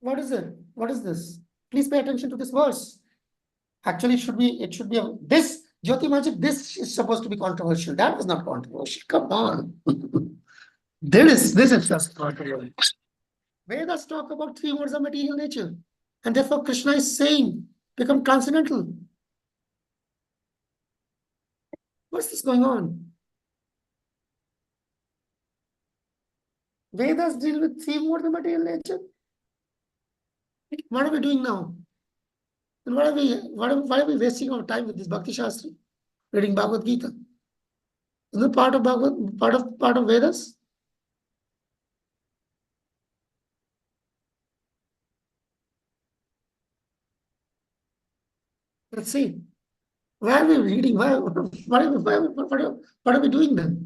What is it? What is this? Please pay attention to this verse. Actually, it should be this Jyoti Magic, this is supposed to be controversial. That was not controversial. Come on. This is just controversial. Vedas talk about three modes of material nature. And therefore Krishna is saying, become transcendental. What's this going on? Vedas deal with three modes of material nature. What are we doing now? And why are we wasting our time with this Bhakti Shastri? Reading Bhagavad Gita. Isn't it part of Vedas? Let's see. Why are we reading? What are we doing then?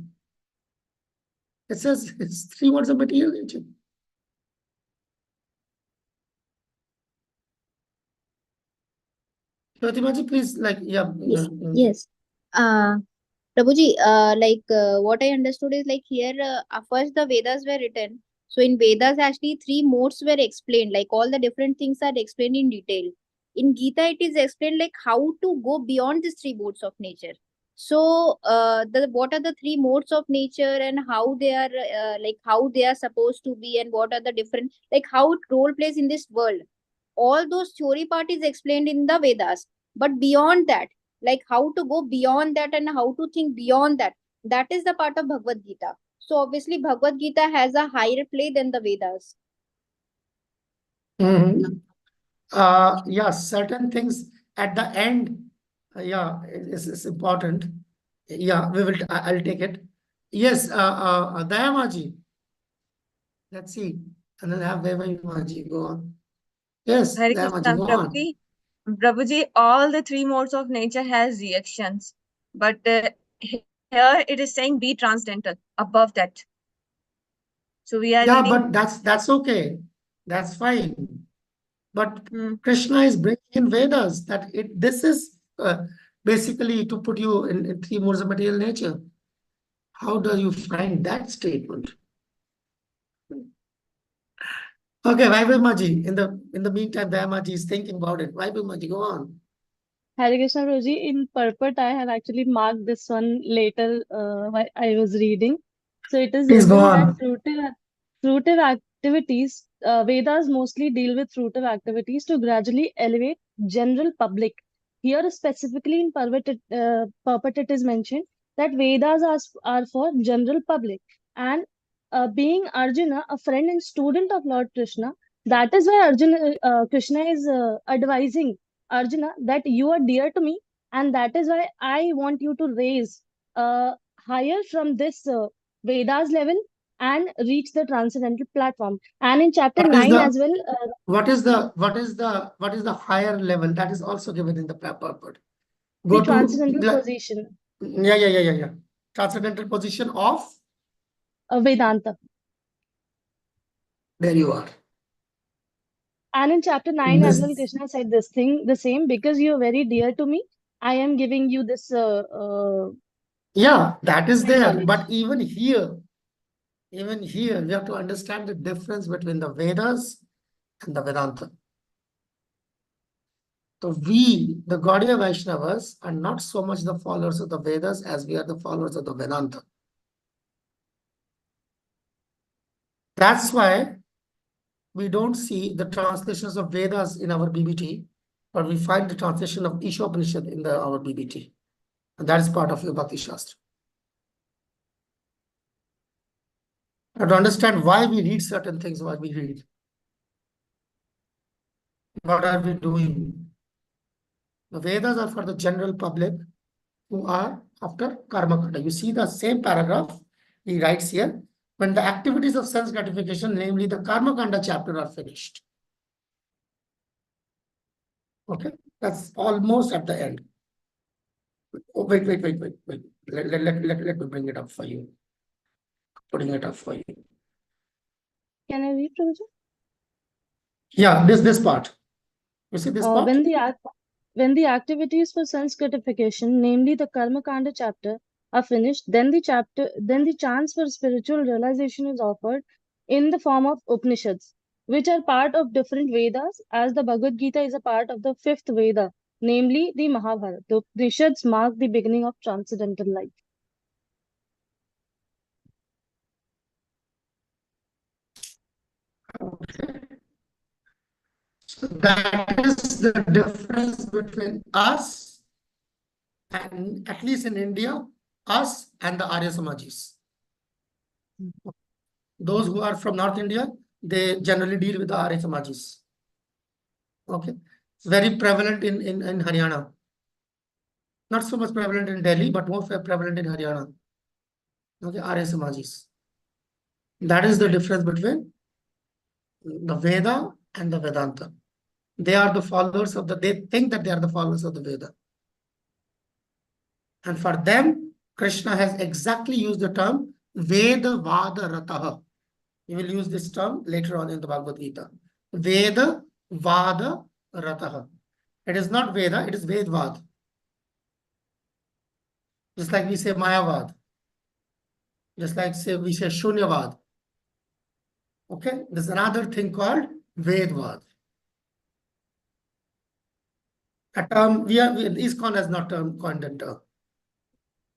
It says it's three modes of material nature. Jyotimaji, please, Yes. Prabhuji, what I understood is like here, first the Vedas were written. So in Vedas, actually three modes were explained. Like all the different things are explained in detail. In Gita, it is explained like how to go beyond these three modes of nature. So, what are the three modes of nature and how they are how they are supposed to be and what are the different like how it role plays in this world. All those theory part is explained in the Vedas. But beyond that, like how to go beyond that and how to think beyond that, that is the part of Bhagavad Gita. So obviously Bhagavad Gita has a higher play than the Vedas. Yeah, certain things at the end, is important. Yeah, I'll take it. Yes, Dayamaji. Let's see. And then have Dayamaji go on. Yes, Hare Dayamaji, Krishna, go on. Prabhuji, all the three modes of nature has reactions, but here it is saying be transcendental above that. So we are Yeah, reading. but that's okay. That's fine. But Krishna is bringing in Vedas that this is basically to put you in three modes of material nature. How do you find that statement? Okay, Vaibhamaji. In the meantime, Dayamaji is thinking about it. Vaibhamaji, go on. Hare Krishna Prabhuji, in purport, I have actually marked this one later while I was reading. So it is Please go written that on. fruitive activities, Vedas mostly deal with fruitive activities to gradually elevate general public. Here specifically in purport it is mentioned that Vedas are for general public. And being Arjuna, a friend and student of Lord Krishna, that is why Krishna is advising Arjuna that you are dear to me, and that is why I want you to raise higher from this Vedas level and reach the transcendental platform. And in chapter 9 as well, what is the higher level that is also given in the purport? the Go to transcendental position, yeah. Transcendental position of Vedanta. There you are. And in chapter 9 as well, This, Krishna said this thing, the same, because you are very dear to me, I am giving you this yeah, that is there. knowledge. But even here, we have to understand the difference between the Vedas and the Vedanta. So we, the Gaudiya Vaishnavas, are not so much the followers of the Vedas as we are the followers of the Vedanta. That's why we don't see the translations of Vedas in our BBT, but we find the translation of Ishopanishad in our BBT. And that is part of your Bhakti Shastra. Now, to understand why we read certain things, what we read. What are we doing? The Vedas are for the general public who are after karma kanda. You see the same paragraph he writes here. When the activities of sense gratification, namely the karma kanda chapter, are finished. Okay, that's almost at the end. Oh, wait. Let me bring it up for you. Putting it up for you. Can I read, Prabhuji? Yeah, this part. You see this part? When the activities for sense gratification, namely the Karma Kanda chapter, are finished, then the chance for spiritual realization is offered in the form of Upanishads, which are part of different Vedas, as the Bhagavad Gita is a part of the fifth Veda, namely the Mahabharata. The Upanishads mark the beginning of transcendental life. Okay. So that is the difference between us and, at least in India, us and the Arya Samajis. Those who are from North India, they generally deal with the Arya Samajis. Okay. It's very prevalent in Haryana. Not so much prevalent in Delhi, but more prevalent in Haryana. Okay, Arya Samajis. That is the difference between the Veda and the Vedanta. They are the followers of they think that they are the followers of the Veda. And for them, Krishna has exactly used the term Veda Vada Rataha. He will use this term later on in the Bhagavad Gita. Veda Vada Rataha. It is not Veda, it is Vedvad. Just like we say Mayavad. Just like we say Shunyavad. Okay, there's another thing called Vedvad. A term, ISKCON has not coined the term.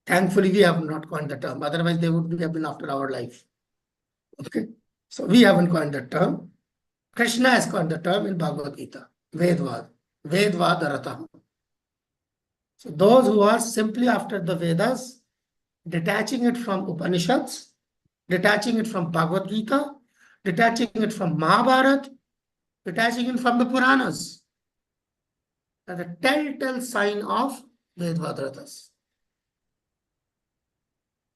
Thankfully, we have not coined the term. Otherwise, they would have been after our life. Okay, so we haven't coined the term. Krishna has coined the term in Bhagavad Gita. Vedvad. Vedvad Rataha. So those who are simply after the Vedas, detaching it from Upanishads, detaching it from Bhagavad Gita, detaching it from Mahabharata, detaching it from the Puranas, are the telltale sign of Vedvadratas.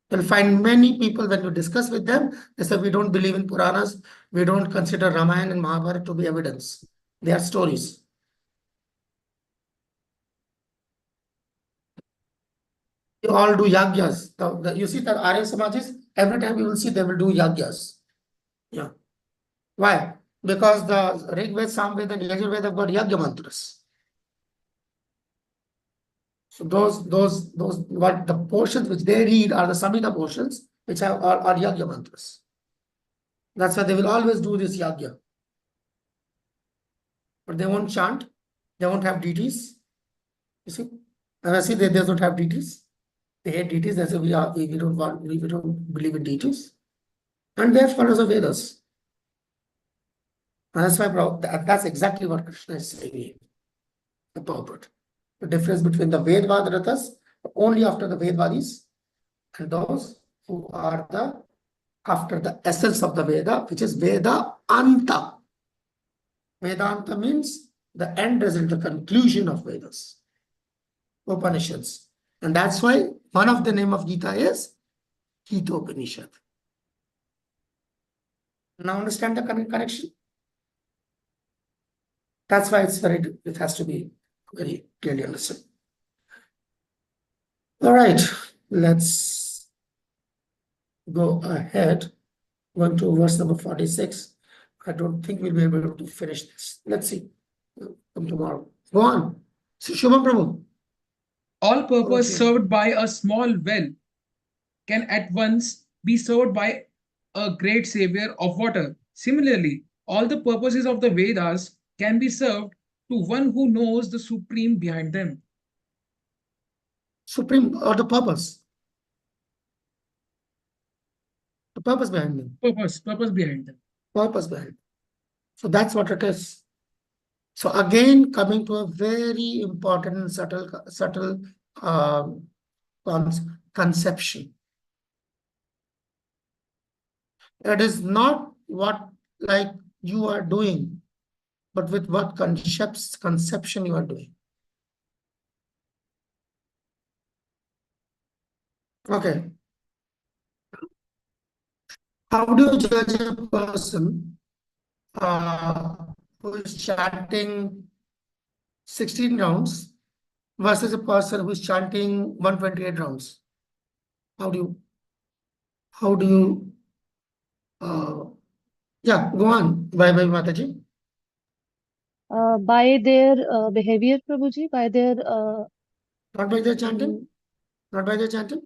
You'll find many people when you discuss with them, they say we don't believe in Puranas, we don't consider Ramayana and Mahabharata to be evidence. They are stories. You all do yagyas. You see the Arya Samajis, every time you will see they will do yagyas. Yeah. Why? Because the Rig Veda, Samveda, and Yajurveda have got yagya mantras. So those what the portions which they read are the Samhita portions, which are yagya mantras. That's why they will always do this yagya. But they won't chant, they won't have deities. You see? And I see they don't have deities. They hate deities, they say we don't believe in deities. And they are followers of Vedas. And that's why that's exactly what Krishna is saying here. The purport. The difference between the Vedvadaratas, only after the Vedvadis, and those who are after the essence of the Veda, which is Veda Anta. Vedanta means the end result, the conclusion of Vedas, Upanishads. And that's why one of the name of Gita is Gita Upanishad. Now understand the connection? That's why it has to be very clearly understood. All right, let's go ahead. Going to verse number 46. I don't think we'll be able to finish this. Let's see. Come tomorrow. Go on. So, Shubham Prabhu. All purpose Okay. served by a small well can at once be served by a great savior of water. Similarly, all the purposes of the Vedas can be served to one who knows the supreme behind them. Supreme or the purpose? The purpose behind them. Purpose behind them. Purpose behind them. So that's what it is. So again, coming to a very important and subtle conception. It is not what like you are doing, but with what conception you are doing. Okay. How do you judge a person who is chanting 16 rounds versus a person who is chanting 128 rounds? How do you yeah, go on. Bye bye, Mataji. By their behavior, Prabhuji, by their Not by their chanting? Not by their chanting?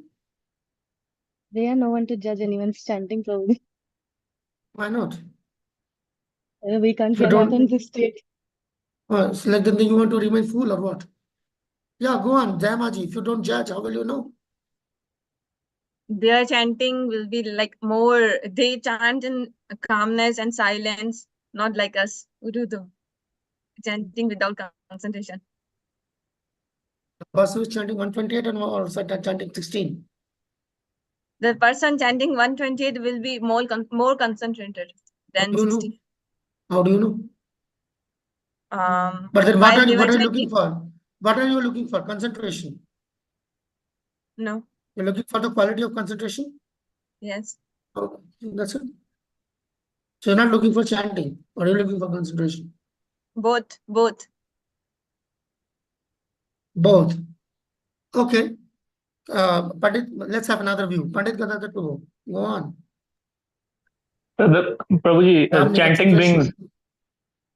They are no one to judge anyone's chanting, Prabhuji. Why not? We can't If you hear that in don't, this state. so like then you want to remain fool or what? Yeah, go on, Jayamaji. If you don't judge, how will you know? Their chanting will be like more, they chant in calmness and silence, not like us who do the chanting without concentration. The person who is chanting 128 and also chanting 16. The person chanting 128 will be more concentrated than 16. How do you know? But then While what they were are you chanting, looking for? What are you looking for? Concentration. no, You're looking for the quality of concentration? yes, Oh, that's it. So you're not looking for chanting, or you're looking for concentration? both. Both. Okay. Pandit, let's have another view. Pandit Gadadhar Prabhu, go on. So the Prabhuji, Ramni chanting brings concentration.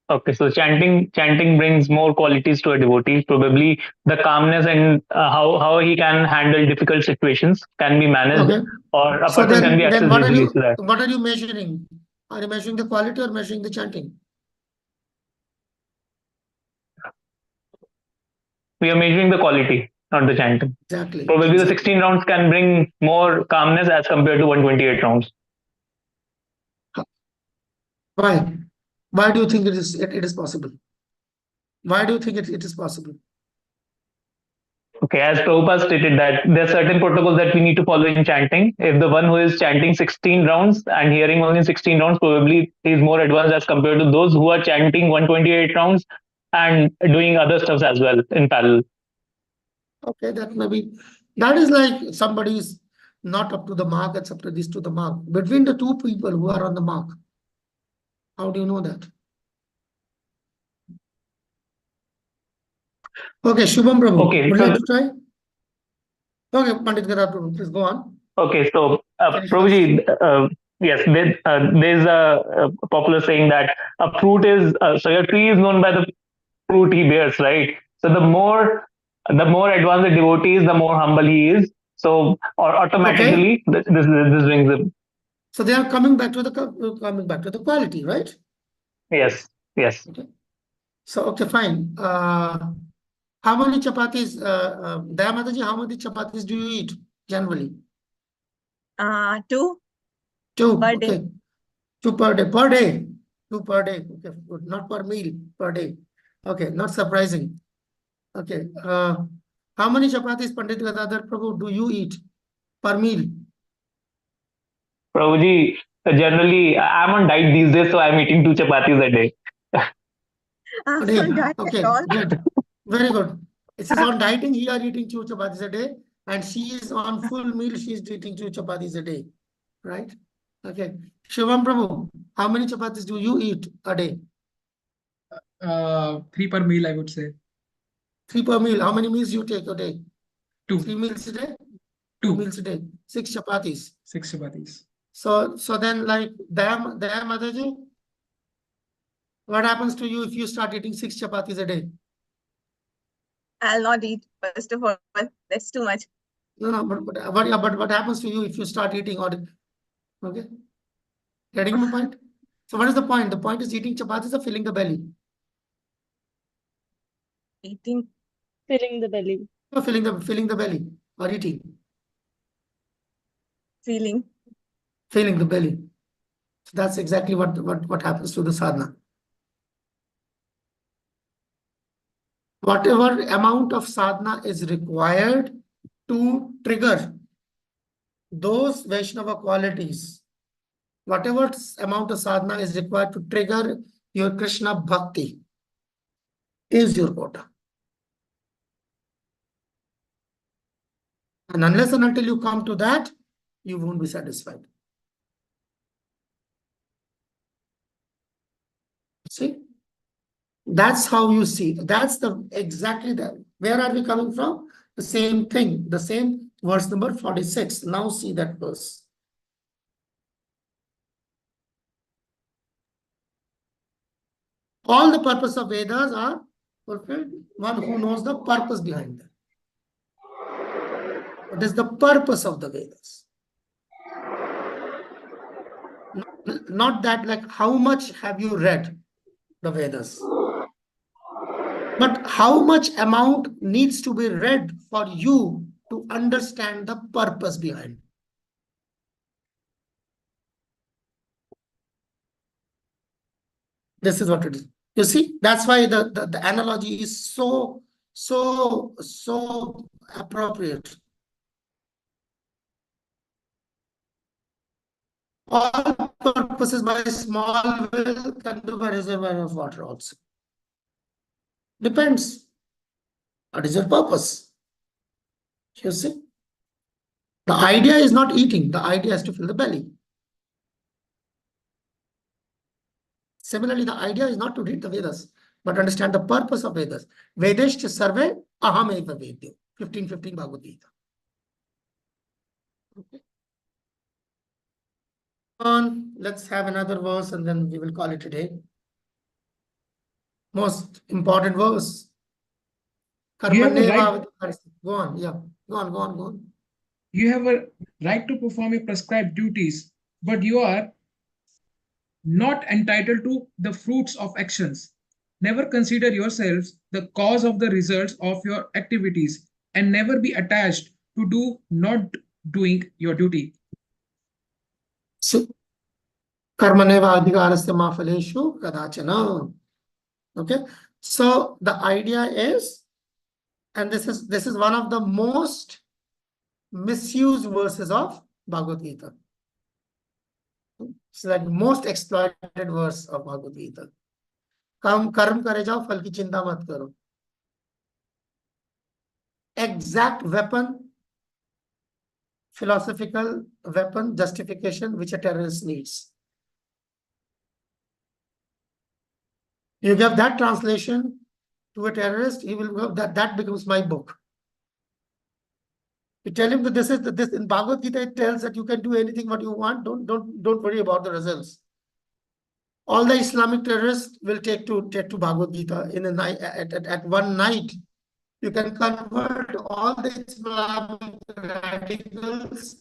okay. So chanting brings more qualities to a devotee. Probably the calmness and how he can handle difficult situations can be managed, Okay. or a So person can be then accessed easily. So that what are you measuring? Are you measuring the quality or measuring the chanting? we are measuring the quality, not the chanting. Exactly. Probably the 16 rounds can bring more calmness as compared to 128 rounds. Why? Why do you think it is possible? Why do you think it is possible? Okay, as Prabhupada stated that there are certain protocols that we need to follow in chanting. If the one who is chanting 16 rounds and hearing only 16 rounds, probably is more advanced as compared to those who are chanting 128 rounds and doing other stuff as well in parallel. Okay, that is like somebody is not up to the mark, it's up to this to the mark. Between the two people who are on the mark, how do you know that? Okay, Shubham Prabhu, Okay, would you like to try? Okay, Pandit Gadadhar Prabhu, please go on. Okay, so Finish Prabhuji, yes, there's a popular saying that a fruit is so a tree is known by the fruit he bears, right? So the more advanced the devotee is, the more humble he is. So or automatically this brings him. So they are coming back to the quality, right? Yes. Okay. So okay, fine. How many chapatis, Daya Mataji, how many chapatis do you eat generally? 2 Two. per Okay. day. 2 per day. Per day. 2 per day. Okay, good. Not per meal. Per day. Okay, not surprising. Okay. How many chapatis, Pandit Gadadhar Prabhu, do you eat per meal? Prabhuji, generally I'm on diet these days, so I'm eating 2 chapatis a day. A day. Okay, good. Very good. It is on dieting, you are eating 2 chapatis a day, and she is on full meal, she is eating 2 chapatis a day. Right? Okay. Shivam Prabhu, how many chapatis do you eat a day? 3 per meal, I would say. 3 per meal. How many meals you take a day? 2. 3 meals a day? 2 meals a day. 6 chapatis. 6 chapatis. So then like Daya Mataji, what happens to you if you start eating 6 chapatis a day? I'll not eat, first of all. That's too much. No, but what happens to you if you start eating okay? Getting my point? So what is the point? The point is eating chapatis or filling the belly? Eating. Filling the belly. Or filling the belly or eating? Filling the belly. So that's exactly what happens to the sadhana. Whatever amount of sadhana is required to trigger those Vaishnava qualities, whatever amount of sadhana is required to trigger your Krishna bhakti is your quota. And unless and until you come to that, you won't be satisfied. See? That's how you see. That's exactly that. Where are we coming from? The same thing, the same verse number 46. Now see that verse. All the purpose of Vedas are fulfilled. One who knows the purpose behind them. What is the purpose of the Vedas? Not that like how much have you read the Vedas, but how much amount needs to be read for you to understand the purpose behind. This is what it is. You see, that's why the analogy is so appropriate. All purposes by small will can do by reservoir of water also. Depends. What is your purpose? You see? The idea is not eating. The idea is to fill the belly. Similarly, the idea is not to read the Vedas, but understand the purpose of Vedas. Vedeshcha sarve ahameva vedyo. 15:15 Bhagavad Gita. Okay. Let's have another verse and then we will call it a day. Most important verse. You have a right. Go on, yeah. Go on. You have a right to perform your prescribed duties, but you are not entitled to the fruits of actions. Never consider yourselves the cause of the results of your activities, and never be attached to do not doing your duty. So, karmaneva adhikarasya ma phaleshu kadachana. Okay, so the idea is, and this is one of the most misused verses of Bhagavad Gita. It's like most exploited verse of Bhagavad Gita. कर्म करे जाओ, फल की चिंता मत करो. Exact weapon, philosophical weapon, justification which a terrorist needs. You give that translation to a terrorist, he will go, that becomes my book. You tell him that this in Bhagavad Gita it tells that you can do anything what you want. Don't worry about the results. All the Islamic terrorists will take to Bhagavad Gita in a night at one night. You can convert all the Islamic radicals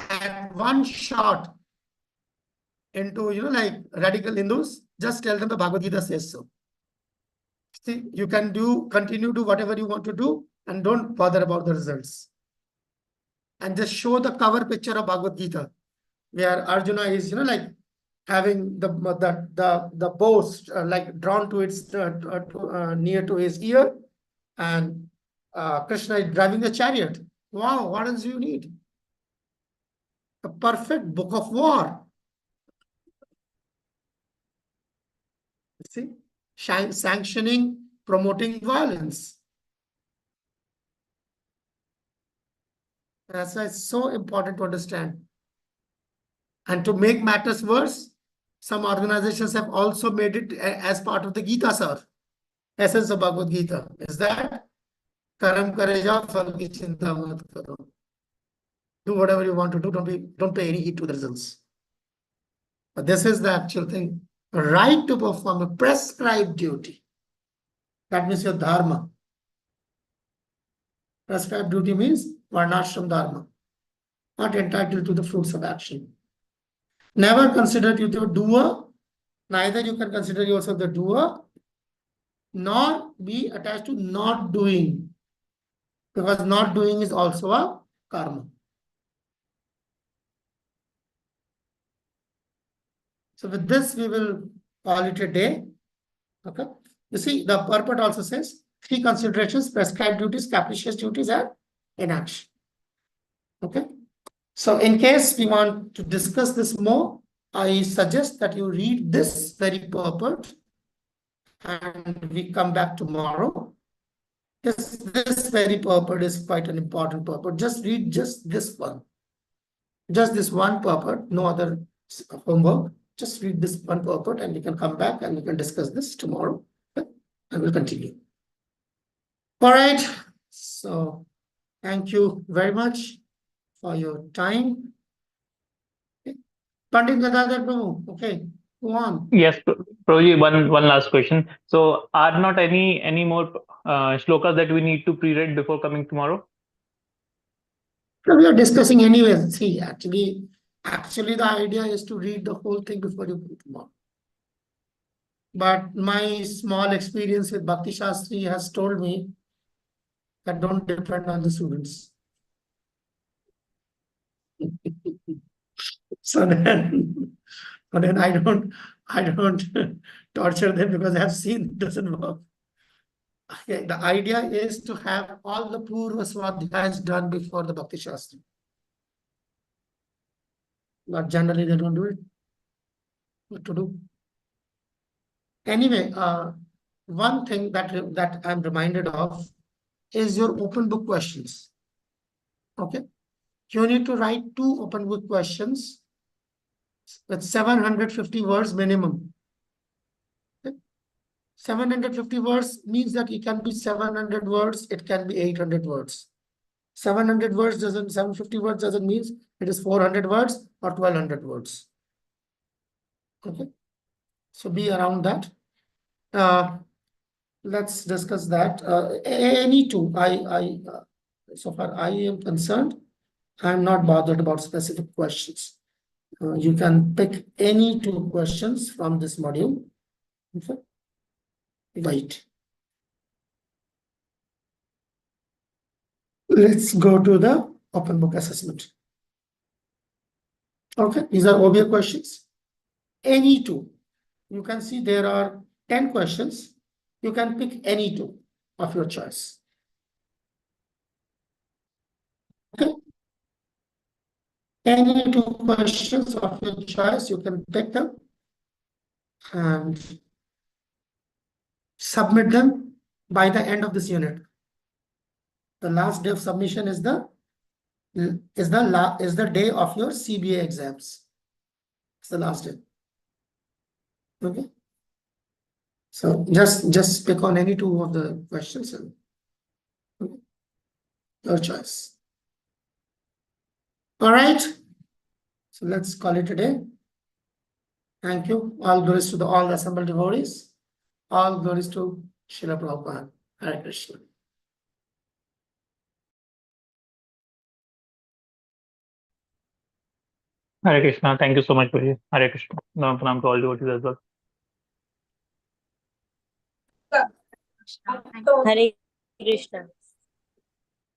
at one shot into like radical Hindus. Just tell them the Bhagavad Gita says so. See, you can continue do whatever you want to do and don't bother about the results. And just show the cover picture of Bhagavad Gita, where Arjuna is like having the bow like drawn to its near to his ear, and Krishna is driving the chariot. Wow, what else do you need? A perfect book of war. See, sanctioning, promoting violence. That's why it's so important to understand. And to make matters worse, some organizations have also made it as part of the Gita, sir. Essence of Bhagavad Gita is that karam kare jao, phal ki chinta mat karo. Do whatever you want to do. Don't pay any heed to the results. But this is the actual thing. Right to perform a prescribed duty. That means your dharma. Prescribed duty means varnashram dharma. Not entitled to the fruits of action. Never consider you the doer. Neither you can consider yourself the doer, nor be attached to not doing. Because not doing is also a karma. So with this, we will call it a day. Okay. You see, the purport also says 3 considerations: prescribed duties, capricious duties, and inaction. Okay. So in case we want to discuss this more, I suggest that you read this very purport and we come back tomorrow. This very purport is quite an important purport. Just read just this one. Just this one purport, no other homework. Just read this one purport and we can come back and we can discuss this tomorrow. Okay? And we'll continue. All right. So thank you very much for your time. Okay. Pandit Gadadhar Prabhu, okay, go on. Yes, Prabhuji, one last question. So are not any more shlokas that we need to pre-read before coming tomorrow? No, we are discussing anyway. See, actually, Actually, the idea is to read the whole thing before you put them on. But my small experience with Bhakti Shastri has told me that don't depend on the students. So then I don't torture them because I have seen it doesn't work. Okay, the idea is to have all the Purva Swadhyayas done before the Bhakti Shastri. But generally they don't do it. What to do? Anyway, one thing that I'm reminded of is your open book questions. Okay, you need to write 2 open book questions with 750 words minimum. Okay? 750 words means that it can be 700 words, it can be 800 words. 750 words doesn't mean it is 400 words or 1200 words. Okay, so be around that. Let's discuss that. Any two, so far I am concerned, I'm not bothered about specific questions. You can pick any 2 questions from this module. Okay. Right. Let's go to the open book assessment. Okay, these are OBA questions. Any 2. You can see there are 10 questions. You can pick any 2 of your choice. Okay. Any 2 questions of your choice, you can pick them and submit them by the end of this unit. The last day of submission is the day of your CBA exams. It's the last day. Okay. So just pick on any 2 of the questions and okay, your choice. All right. So let's call it a day. Thank you. All glories to all the assembled devotees. All glories to Srila Prabhupada. Hare Krishna. Hare Krishna. Thank you so much, Prabhuji. Hare Krishna. Pranam to all devotees as well. Hare Krishna.